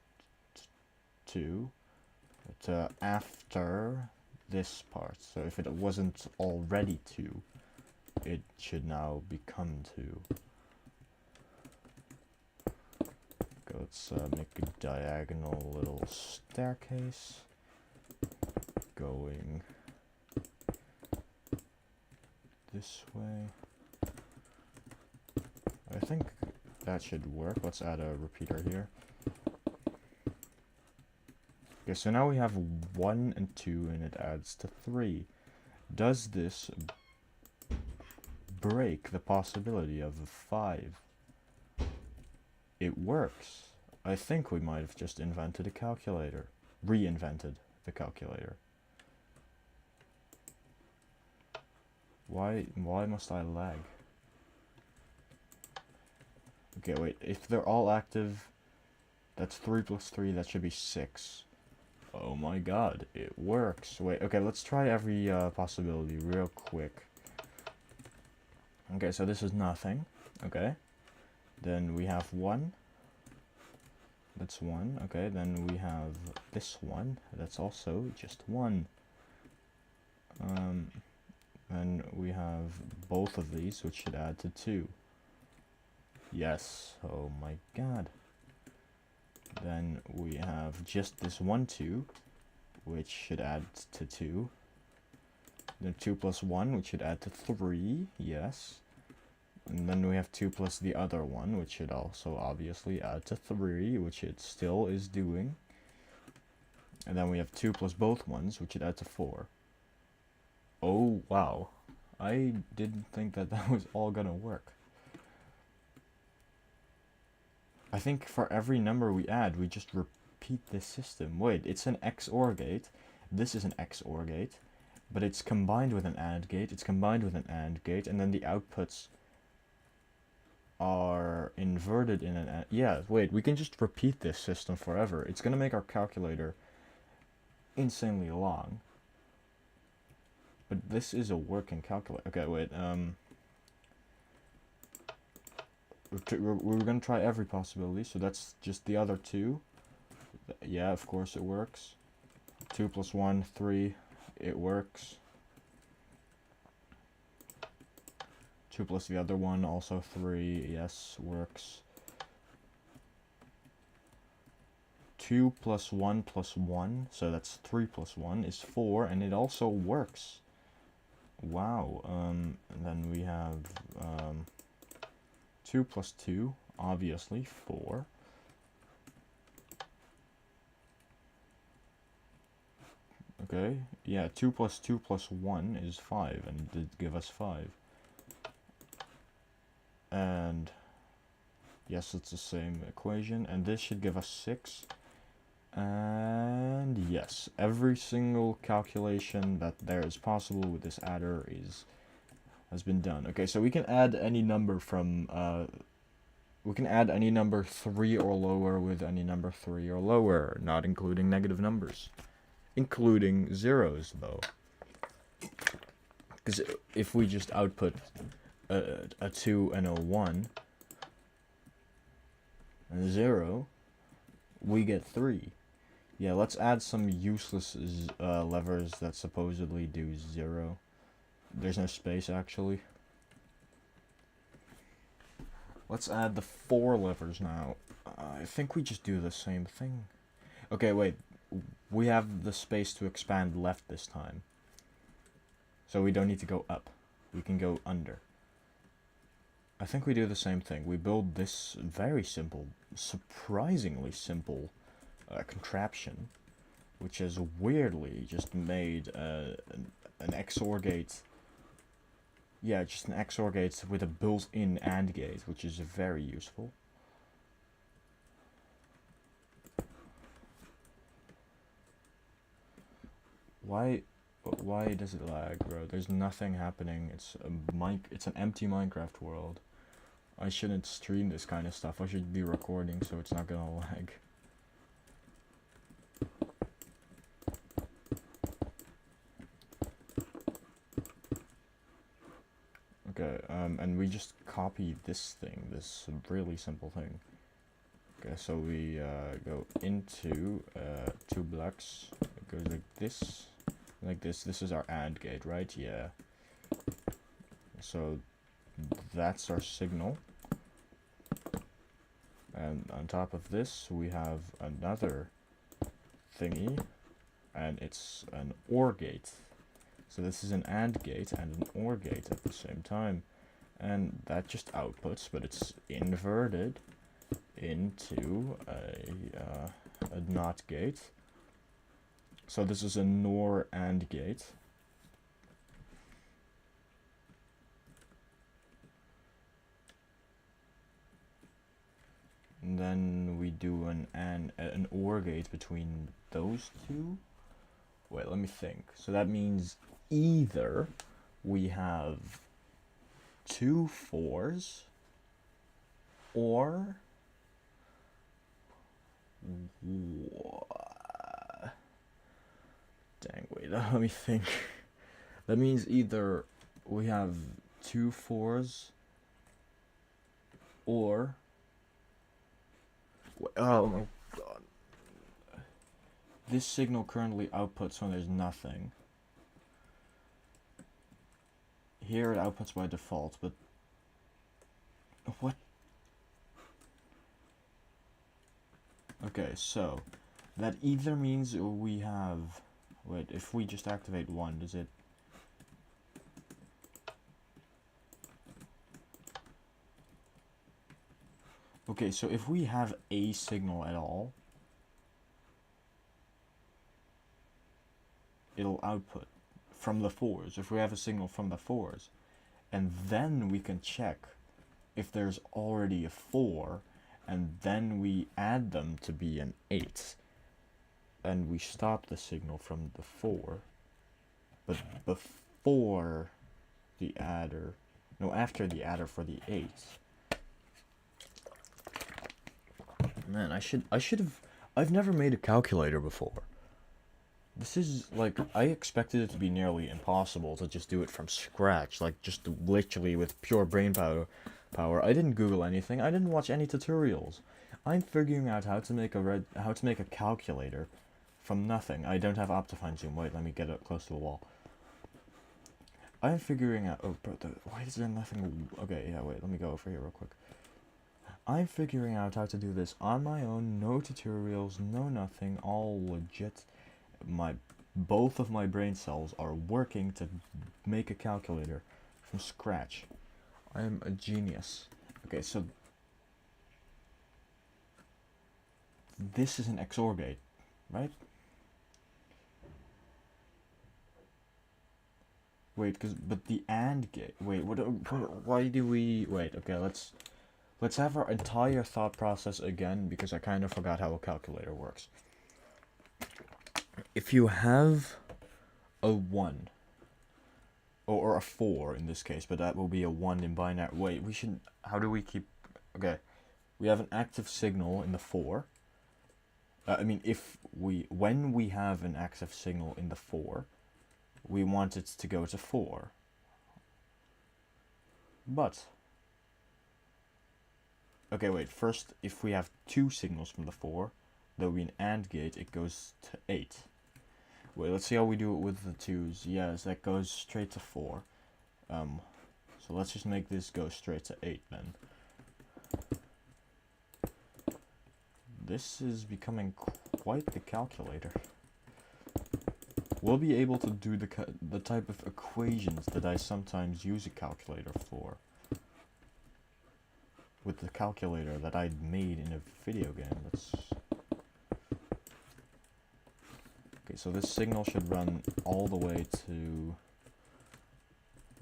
to after this part. So if it wasn't already 2, it should now become 2. Okay, let's make a diagonal little staircase going this way. I think that should work. Let's add a repeater here. Okay, so now we have 1 and 2 and it adds to 3. Does this break the possibility of a 5? It works. I think we might have just invented a calculator. Reinvented the calculator. Why must I lag? Okay, wait, if they're all active, that's 3 plus 3, that should be 6. Oh my god, it works. Wait, okay, let's try every possibility real quick. Okay, so this is nothing. Okay. Then we have 1. That's 1. Okay, then we have this one. That's also just 1. Then and we have both of these, which should add to 2. Yes, oh my god. Then we have just this 1, 2, which should add to 2. Then 2 plus 1, which should add to 3, yes. And then we have 2 plus the other one, which should also obviously add to 3, which it still is doing. And then we have 2 plus both ones, which should add to 4. Oh, wow. I didn't think that that was all gonna work. I think for every number we add, we just repeat this system. Wait, it's an XOR gate. This is an XOR gate. But it's combined with an AND gate. It's combined with an AND gate. And then the outputs are inverted in an AND. Yeah, wait, we can just repeat this system forever. It's gonna make our calculator insanely long. But this is a working calculator. Okay, wait, we're gonna try every possibility, so that's just the other 2. Yeah, of course it works. 2 plus 1, 3, it works. 2 plus the other one, also 3, yes, works. 2 plus 1 plus 1, so that's 3 plus 1 is 4, and it also works. Wow, and then we have 2 plus 2, obviously 4. Okay, yeah, 2 plus 2 plus 1 is 5, and it did give us 5. And yes, it's the same equation, and this should give us 6. And yes, every single calculation that there is possible with this adder has been done. Okay, so we can add any number from we can add any number 3 or lower with any number 3 or lower, not including negative numbers, including zeros though. Because if we just output a 2 and a 1 and a 0, we get 3. Yeah, let's add some useless levers that supposedly do 0. There's no space, actually. Let's add the 4 levers now. I think we just do the same thing. Okay, wait. We have the space to expand left this time. So we don't need to go up. We can go under. I think we do the same thing. We build this very simple, surprisingly simple contraption, which has weirdly just made an XOR gate. Yeah, just an XOR gate with a built-in AND gate, which is very useful. Why does it lag, bro? There's nothing happening. It's an empty Minecraft world. I shouldn't stream this kind of stuff. I should be recording so it's not gonna lag. Okay, and we just copy this thing, this really simple thing. Okay, so we go into 2 blocks. It goes like this. Like this. This is our AND gate, right? Yeah. So that's our signal. And on top of this, we have another thingy, and it's an OR gate. So this is an AND gate and an OR gate at the same time. And that just outputs, but it's inverted into a NOT gate. So this is a NOR AND gate. And then we do an OR gate between those two. Wait, let me think. So that means either we have 2 4s or dang, wait, let me think. That means either we have 2 4s or oh my god. This signal currently outputs when there's nothing. here it outputs by default, but what? Okay, so that either means we have, wait, if we just activate 1, does it? Okay, so if we have a signal at all, it'll output from the 4s, if we have a signal from the 4s. And then we can check if there's already a 4, and then we add them to be an 8. And we stop the signal from the 4, but before the adder, no, after the adder for the 8. Man, I've never made a calculator before. This is, like, I expected it to be nearly impossible to just do it from scratch, like, just literally with pure brain power. I didn't Google anything, I didn't watch any tutorials. I'm figuring out how to make a calculator from nothing. I don't have Optifine Zoom, wait, let me get it close to the wall. I'm figuring out, oh, bro, why is there nothing, okay, yeah, wait, let me go over here real quick. I'm figuring out how to do this on my own, no tutorials, no nothing, all legit. Both of my brain cells are working to make a calculator from scratch. I am a genius. Okay, so this is an XOR gate, right? Wait, but the AND gate. Wait, why do we? Wait, okay, let's have our entire thought process again, because I kind of forgot how a calculator works. If you have a 1, or a 4 in this case, but that will be a 1 in binary. Wait, how do we keep, okay, we have an active signal in the 4. I mean, when we have an active signal in the 4, we want it to go to 4. But, okay, wait, first, if we have 2 signals from the 4, there'll be an AND gate, it goes to 8. Wait, let's see how we do it with the 2s. Yes, that goes straight to 4. So let's just make this go straight to 8 then. This is becoming quite the calculator. We'll be able to do the type of equations that I sometimes use a calculator for. With the calculator that I'd made in a video game. Okay, so this signal should run all the way to,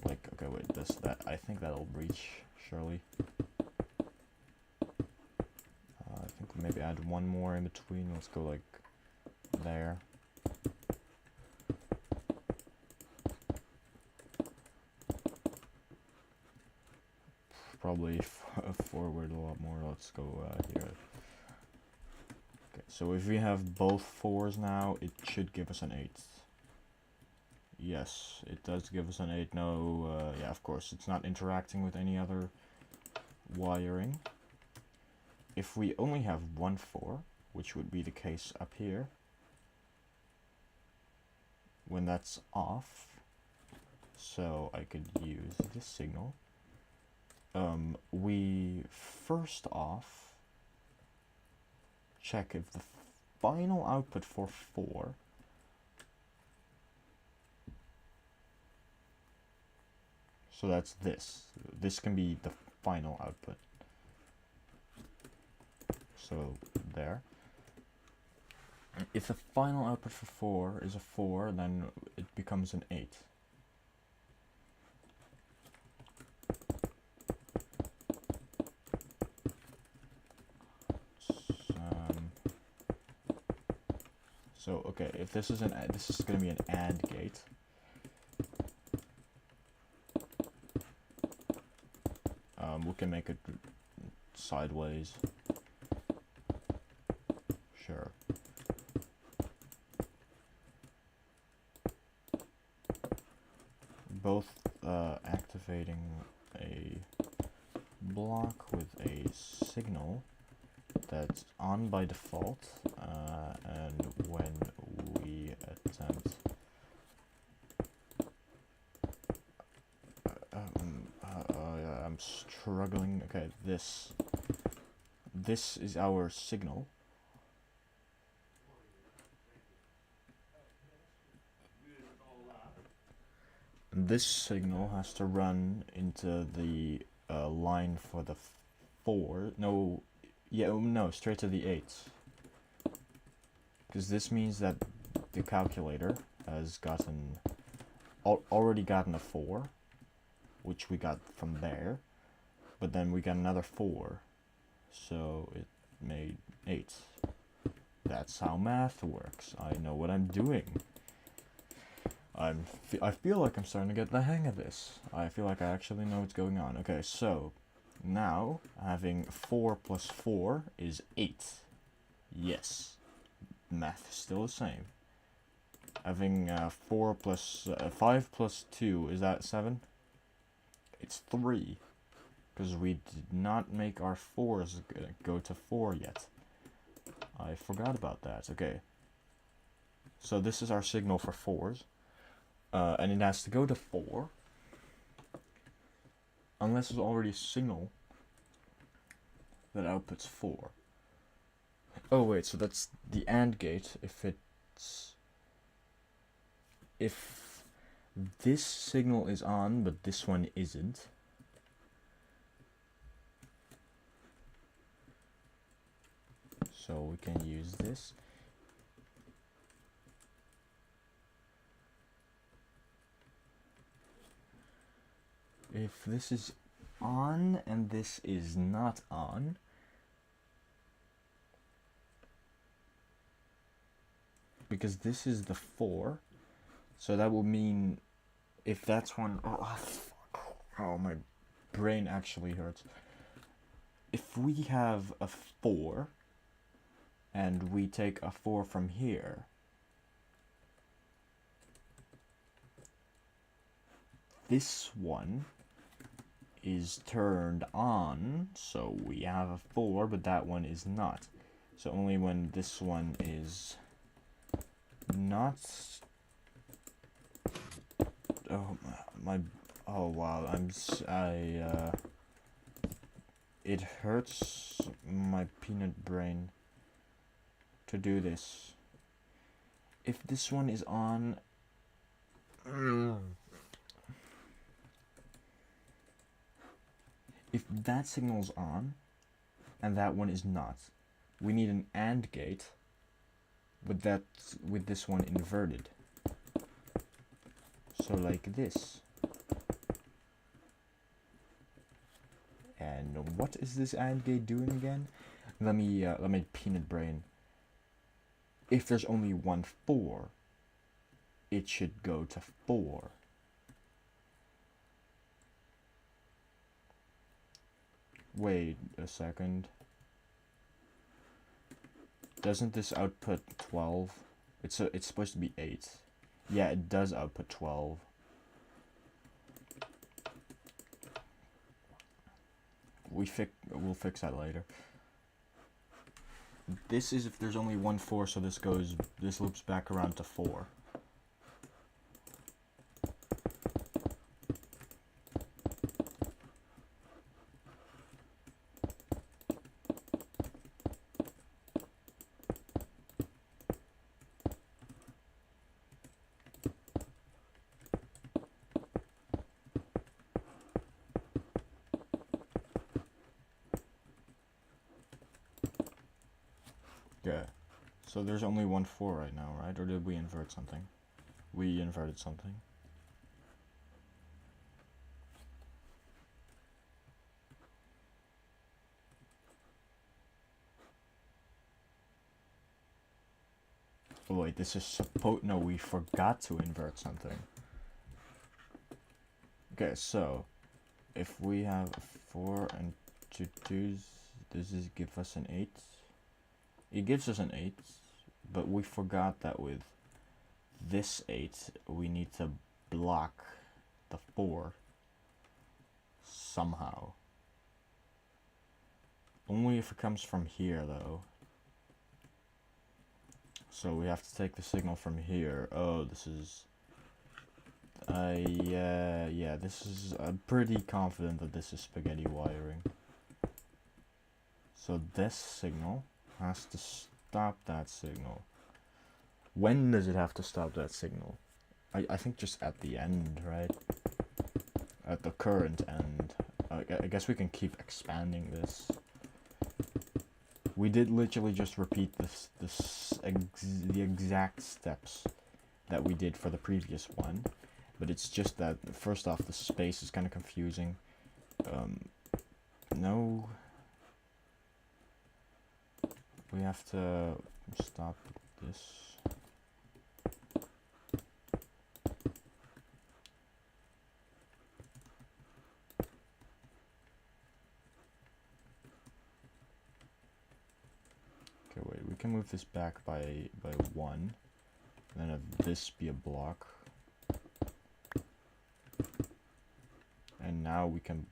like, okay, wait, that, I think that'll reach, surely. I think maybe add one more in between, let's go, like, there. Probably forward a lot more, let's go, here. So if we have both 4s now, it should give us an 8. Yes, it does give us an 8. No, yeah, of course, it's not interacting with any other wiring. If we only have one 4, which would be the case up here, when that's off, so I could use this signal, we first off check if the final output for 4 so that's this can be the final output, so there. If the final output for 4 is a 4, then it becomes an 8. So okay, if this is going to be an AND gate. We can make it sideways. Sure. Both activating a block with a signal that's on by default, and when we attempt I'm struggling. Okay, this is our signal. This signal has to run into the line for the 4. No, yeah, no, straight to the 8. Because this means that the calculator has already gotten a 4, which we got from there, but then we got another 4, so it made 8. That's how math works. I know what I'm doing. I feel like I'm starting to get the hang of this. I feel like I actually know what's going on. Okay, so now having 4 plus 4 is 8. Yes, math is still the same. Having 5 plus 2, is that 7? It's 3, because we did not make our 4s go to 4 yet. I forgot about that. Okay, so this is our signal for 4s. And it has to go to 4, unless there's already a signal that outputs 4. Oh wait, so that's the AND gate if this signal is on but this one isn't, so we can use this. If this is on and this is not on, because this is the 4, so that will mean if that's one, oh, my brain actually hurts. If we have a 4 and we take a 4 from here, this one is turned on, so we have a 4, but that one is not. So only when this one is not. Oh wow, it hurts my peanut brain to do this. If this one is on, if that signal's on and that one is not, we need an AND gate with this one inverted. So like this. And what is this AND gate doing again? Let me peanut brain. If there's only one 4, it should go to 4. Wait a second. Doesn't this output 12? It's supposed to be 8. Yeah, it does output 12. We'll fix that later. This is if there's only one 4, so this loops back around to 4. Yeah. So there's only one 4 right now, right? Or did we invert something? We inverted something. Oh wait, this is no, we forgot to invert something. Okay, so if we have 4 and 2 2s, does this give us an 8? It gives us an 8, but we forgot that with this 8, we need to block the 4 somehow. Only if it comes from here, though. So we have to take the signal from here. Oh, this is Yeah, this is, I'm pretty confident that this is spaghetti wiring. So this signal has to stop that signal. When does it have to stop that signal? I think just at the end, right? At the current end. I guess we can keep expanding this. We did literally just repeat the exact steps that we did for the previous one, but it's just that first off the space is kind of confusing. No, we have to stop this. Okay, wait, we can move this back by 1, and then have this be a block. And now we can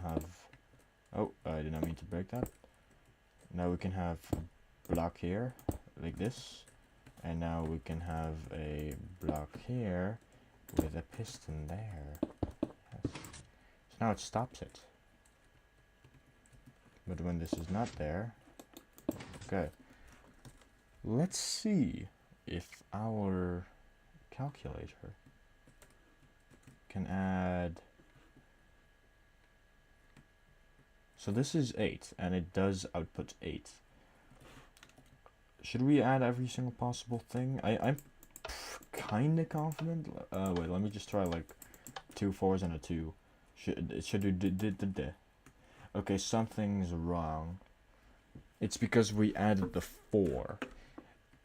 have, oh, I did not mean to break that. Now we can have a block here, like this. And now we can have a block here with a piston there. Yes. So now it stops it. But when this is not there, okay. Let's see if our calculator can add. So this is 8, and it does output 8. Should we add every single possible thing? I'm kind of confident. Wait, let me just try like 2 4s and a 2. Should do. Okay, something's wrong. It's because we added the 4.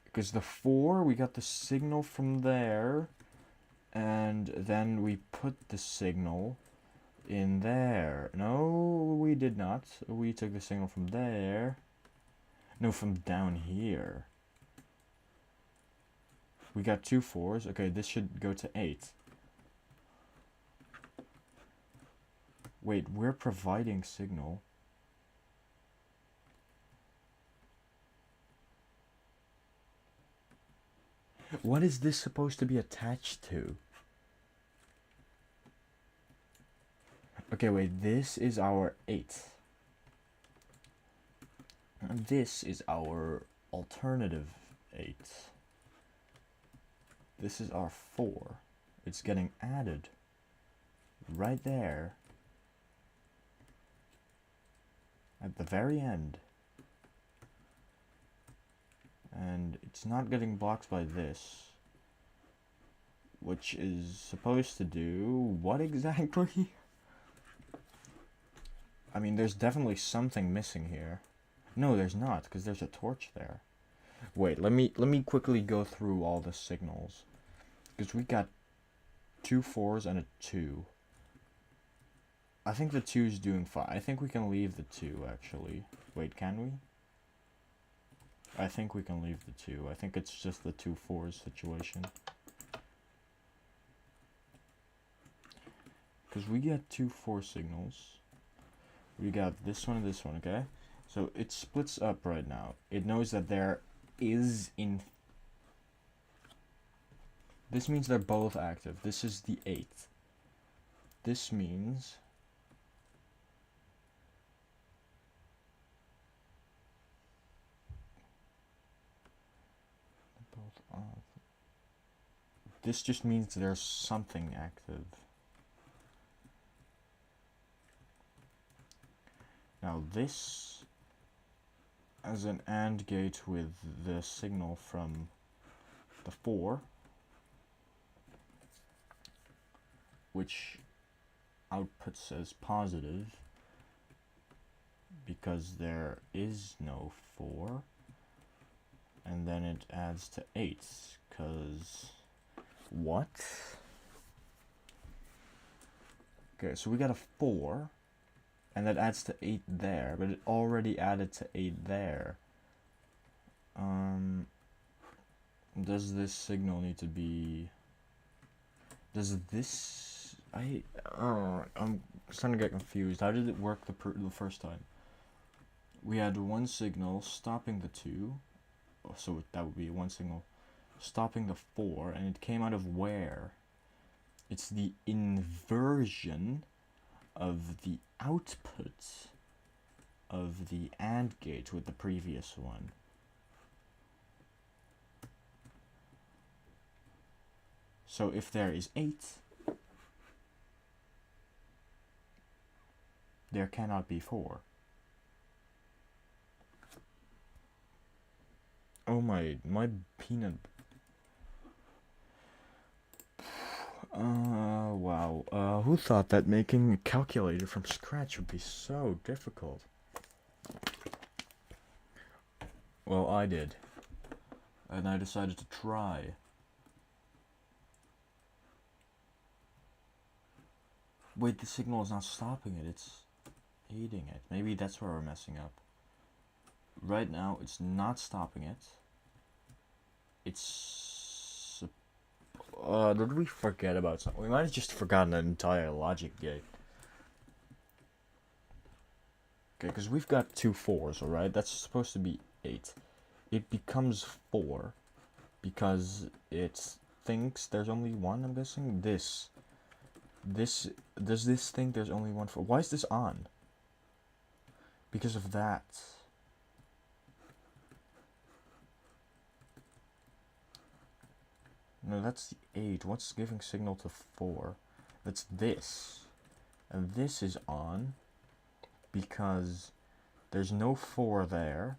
Because the 4, we got the signal from there, and then we put the signal in there. No, we did not. We took the signal from there. No, from down here. We got 2 4s. Okay, this should go to 8. Wait, we're providing signal. What is this supposed to be attached to? Okay, wait, this is our 8. And this is our alternative 8. This is our 4. It's getting added right there at the very end. And it's not getting blocked by this, which is supposed to do what exactly? I mean, there's definitely something missing here. No, there's not, because there's a torch there. Wait, let me quickly go through all the signals, because we got 2 4s and a 2. I think the 2's doing fine. I think we can leave the 2, actually. Wait, can we? I think we can leave the 2. I think it's just the 2 4s situation. Because we get 2 4 signals. We got this one and this one, okay? So it splits up right now. It knows that there is in... This means they're both active. This is the 8th. This means... both off. This just means there's something active. Now this as an AND gate with the signal from the 4, which outputs as positive because there is no 4, and then it adds to 8 because what? Okay, so we got a 4 and that adds to 8 there, but it already added to 8 there. Does this signal need to be... Does this... I'm starting to get confused. How did it work the first time? We had one signal stopping the 2, so that would be one signal stopping the 4, and it came out of where? It's the inversion of the output of the AND gate with the previous one. So if there is 8, there cannot be 4. Oh my peanut. Wow. Who thought that making a calculator from scratch would be so difficult? Well, I did. And I decided to try. Wait, the signal is not stopping it, it's aiding it. Maybe that's where we're messing up. Right now, it's not stopping it. It's... did we forget about something? We might have just forgotten an entire logic gate. Okay, because we've got 2 4s, alright? That's supposed to be 8. It becomes 4 because it thinks there's only one, I'm guessing. Does this think there's only one 4? Why is this on? Because of that. No, that's the 8. What's giving signal to 4? That's this. And this is on because there's no 4 there.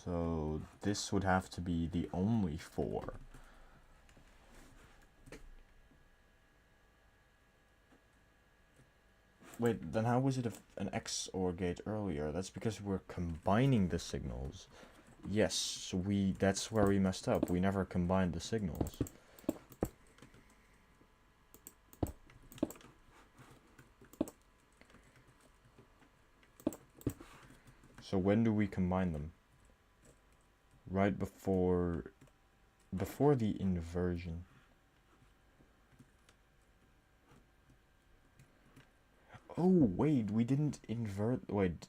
So this would have to be the only 4. Wait, then how was it an XOR gate earlier? That's because we're combining the signals. Yes, that's where we messed up. We never combined the signals. So when do we combine them? Right before the inversion. Oh, wait, we didn't invert. Wait,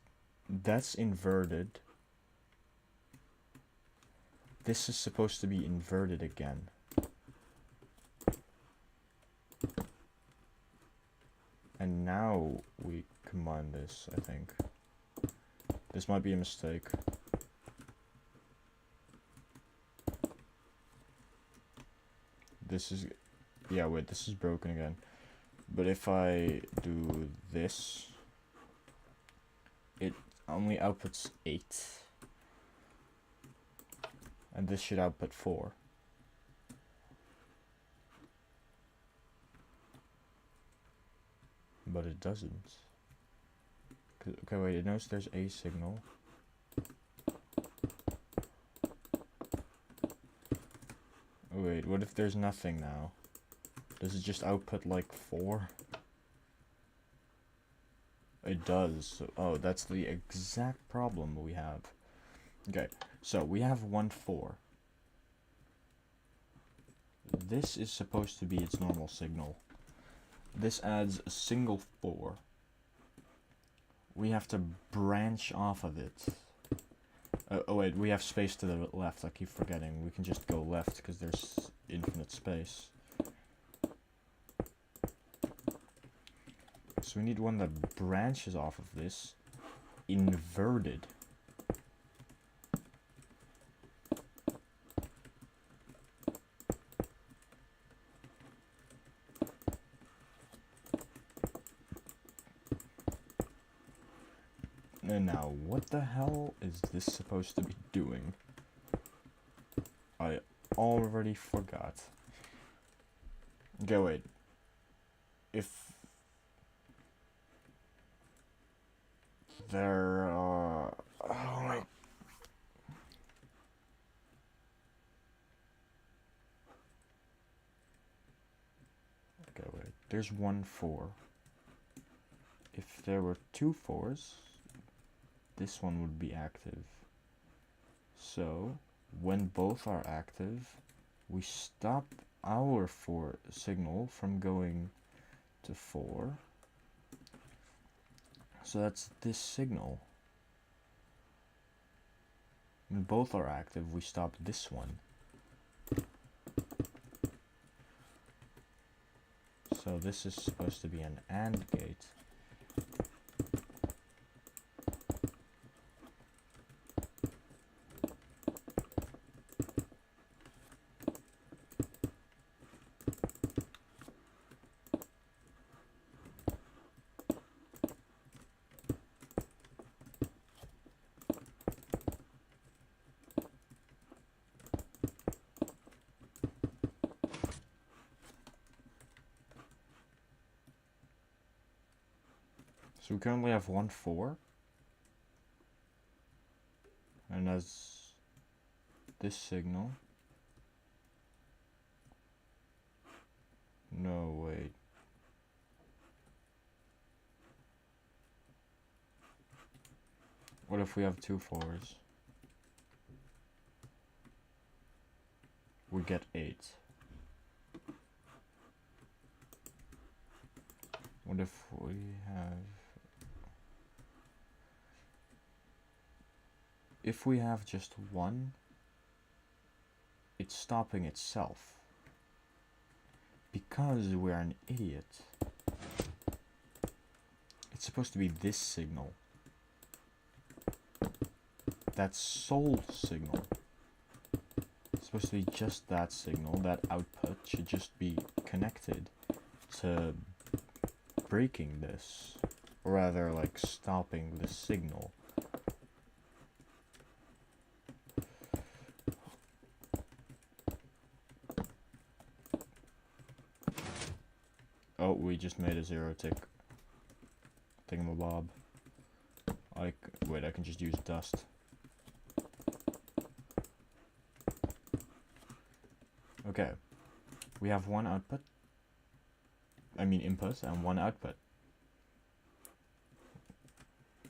that's inverted. This is supposed to be inverted again. And now we combine this, I think. This might be a mistake. This is... Yeah, wait, this is broken again. But if I do this, it only outputs 8. And this should output 4. But it doesn't. Okay, wait, it knows there's a signal. Wait, what if there's nothing now? Does it just output like 4? It does. Oh, that's the exact problem we have. Okay, so we have 1 4. This is supposed to be its normal signal. This adds a single 4. We have to branch off of it. Oh wait, we have space to the left. I keep forgetting. We can just go left because there's infinite space. So we need one that branches off of this. Inverted. And now, what the hell is this supposed to be doing? I already forgot. Okay, wait. If there are... Oh my... Okay, wait. There's 1 4. If there were 2 4s, this one would be active. So, when both are active, we stop our 4 signal from going to 4. So that's this signal. When both are active, we stop this one. So this is supposed to be an AND gate. So we currently have 1, 4. And as this signal. No, wait. What if we have 2 4s? We get 8. What if we have... If we have just 1, it's stopping itself. Because we're an idiot. It's supposed to be this signal. That sole signal. It's supposed to be just that signal. That output should just be connected to breaking this. Or rather, like, stopping the signal. Oh, we just made a 0 tick thingamabob. Wait, I can just use dust. Okay. We have 1 output. I mean input and 1 output.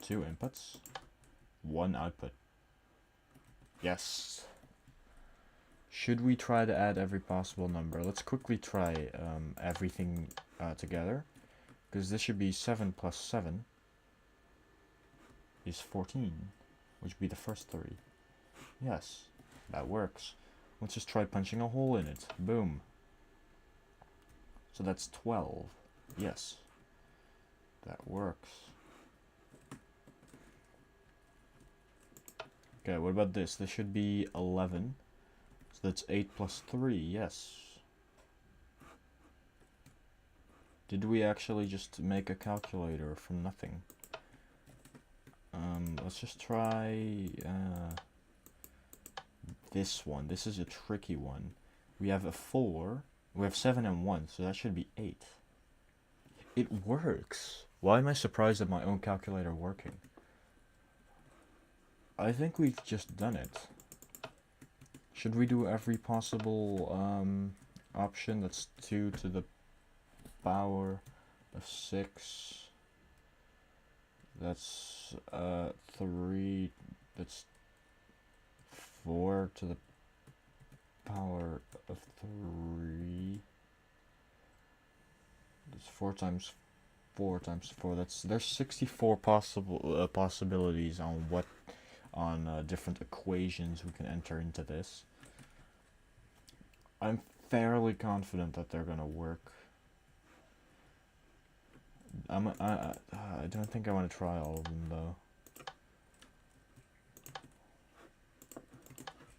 2 inputs. 1 output. Yes. Should we try to add every possible number? Let's quickly try everything together. Because this should be 7 plus 7 is 14. Which would be the first 3. Yes, that works. Let's just try punching a hole in it. Boom. So that's 12. Yes. That works. Okay, what about this? This should be 11. So that's 8 plus 3, yes. Did we actually just make a calculator from nothing? Let's just try this one. This is a tricky one. We have a 4. We have 7 and 1, so that should be 8. It works. Why am I surprised at my own calculator working? I think we've just done it. Should we do every possible option? That's 2 to the power of 6. That's 3. That's 4 to the power of 3. That's 4 times 4 times 4. There's 64 possible possibilities on different equations we can enter into this. I'm fairly confident that they're gonna work. I don't think I want to try all of them though.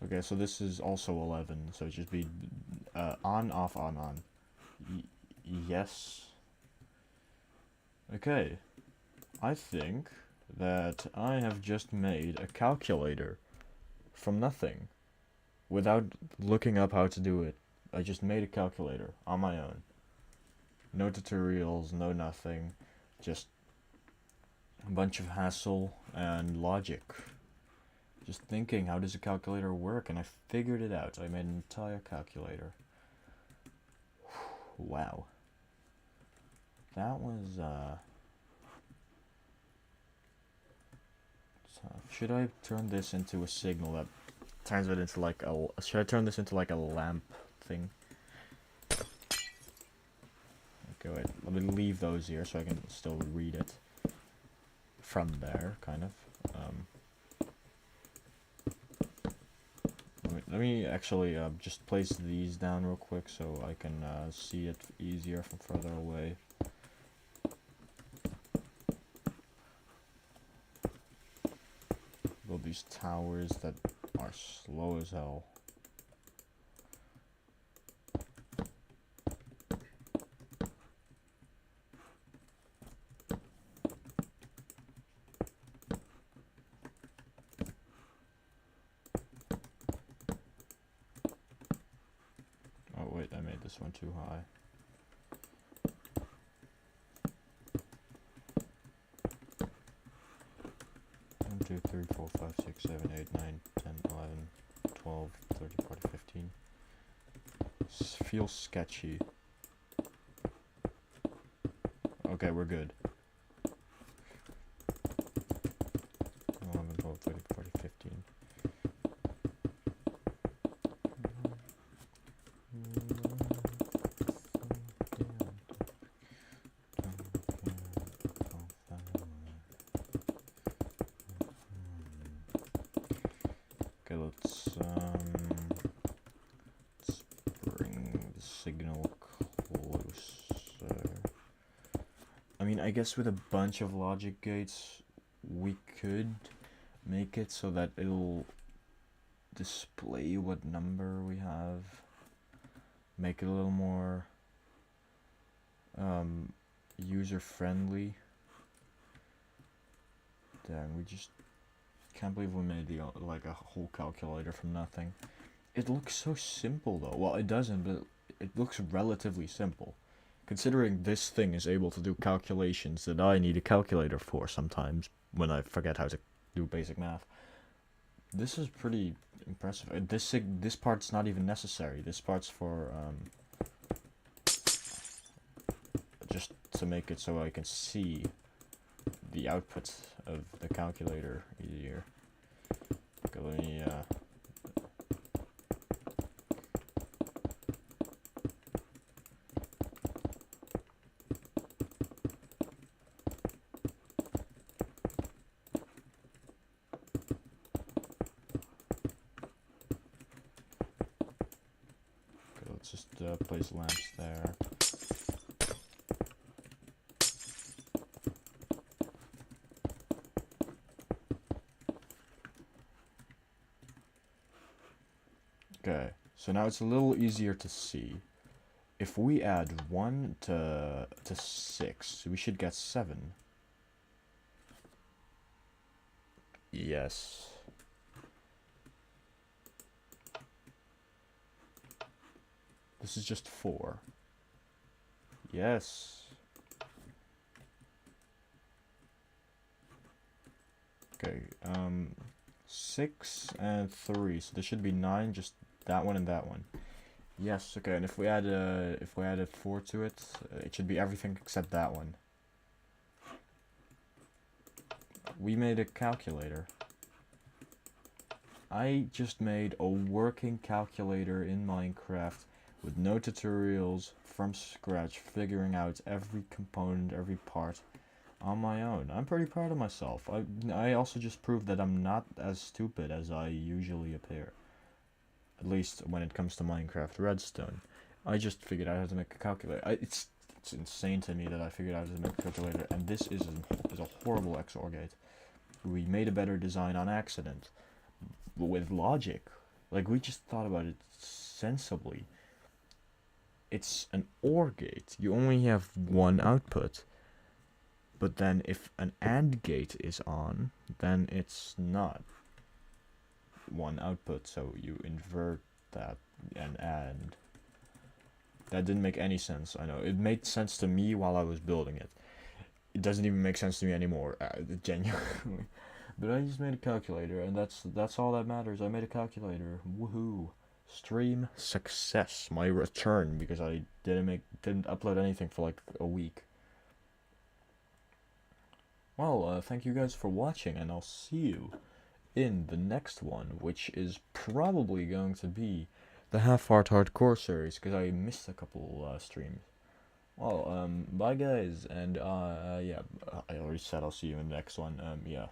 Okay, so this is also 11, so it should be on, off, on. Yes. Okay. I think that I have just made a calculator from nothing. Without looking up how to do it. I just made a calculator on my own. No tutorials, no nothing. Just a bunch of hassle and logic. Just thinking, how does a calculator work? And I figured it out. I made an entire calculator. Wow. That was, tough. Should I turn this into a signal that turns it into like a... Should I turn this into like a lamp thing? Okay, wait. Let me leave those here so I can still read it. From there, kind of. let me actually just place these down real quick so I can see it easier from further away. Build these towers that are slow as hell. Oh wait, I made this one too high. 1, 2, 3, 4, 5, 6, 7, 8, 9, 10, 11, 12, 13, 14, 15. This feels sketchy. Okay, we're good. 11, 12, 13, 14, 15. Okay, let's bring the signal closer. I mean, I guess with a bunch of logic gates, we could make it so that it'll display what number we have. Make it a little more user-friendly. Damn, we just can't believe we made the like a whole calculator from nothing. It looks so simple though. Well, it doesn't, but it looks relatively simple. Considering this thing is able to do calculations that I need a calculator for sometimes when I forget how to do basic math. This is pretty impressive. This part's not even necessary. This part's for just to make it so I can see the output of the calculator easier. Okay, let me let's just place lamps there. Okay, so now it's a little easier to see. If we add 1 to 6, we should get 7. Yes. This is just 4. Yes. Okay, 6 and 3, so there should be 9, just that one and that one. Yes, okay, and if we added 4 to it, it should be everything except that one. We made a calculator. I just made a working calculator in Minecraft with no tutorials, from scratch, figuring out every component, every part on my own. I'm pretty proud of myself. I also just proved that I'm not as stupid as I usually appear. At least when it comes to Minecraft Redstone. I just figured out how to make a calculator. It's insane to me that I figured out how to make a calculator, and this is a horrible XOR gate. We made a better design on accident, but with logic. Like, we just thought about it sensibly. It's an OR gate. You only have one output. But then if an AND gate is on, then it's not one output, so you invert that and AND. That didn't make any sense, I know. It made sense to me while I was building it. It doesn't even make sense to me anymore, genuinely. But I just made a calculator, and that's all that matters. I made a calculator. Woohoo. Stream success. My return, because I didn't upload anything for like a week. Well, thank you guys for watching, and I'll see you in the next one, which is probably going to be the Half-Heart Hardcore series, because I missed a couple streams. Well, bye guys, and yeah, I already said I'll see you in the next one. Yeah.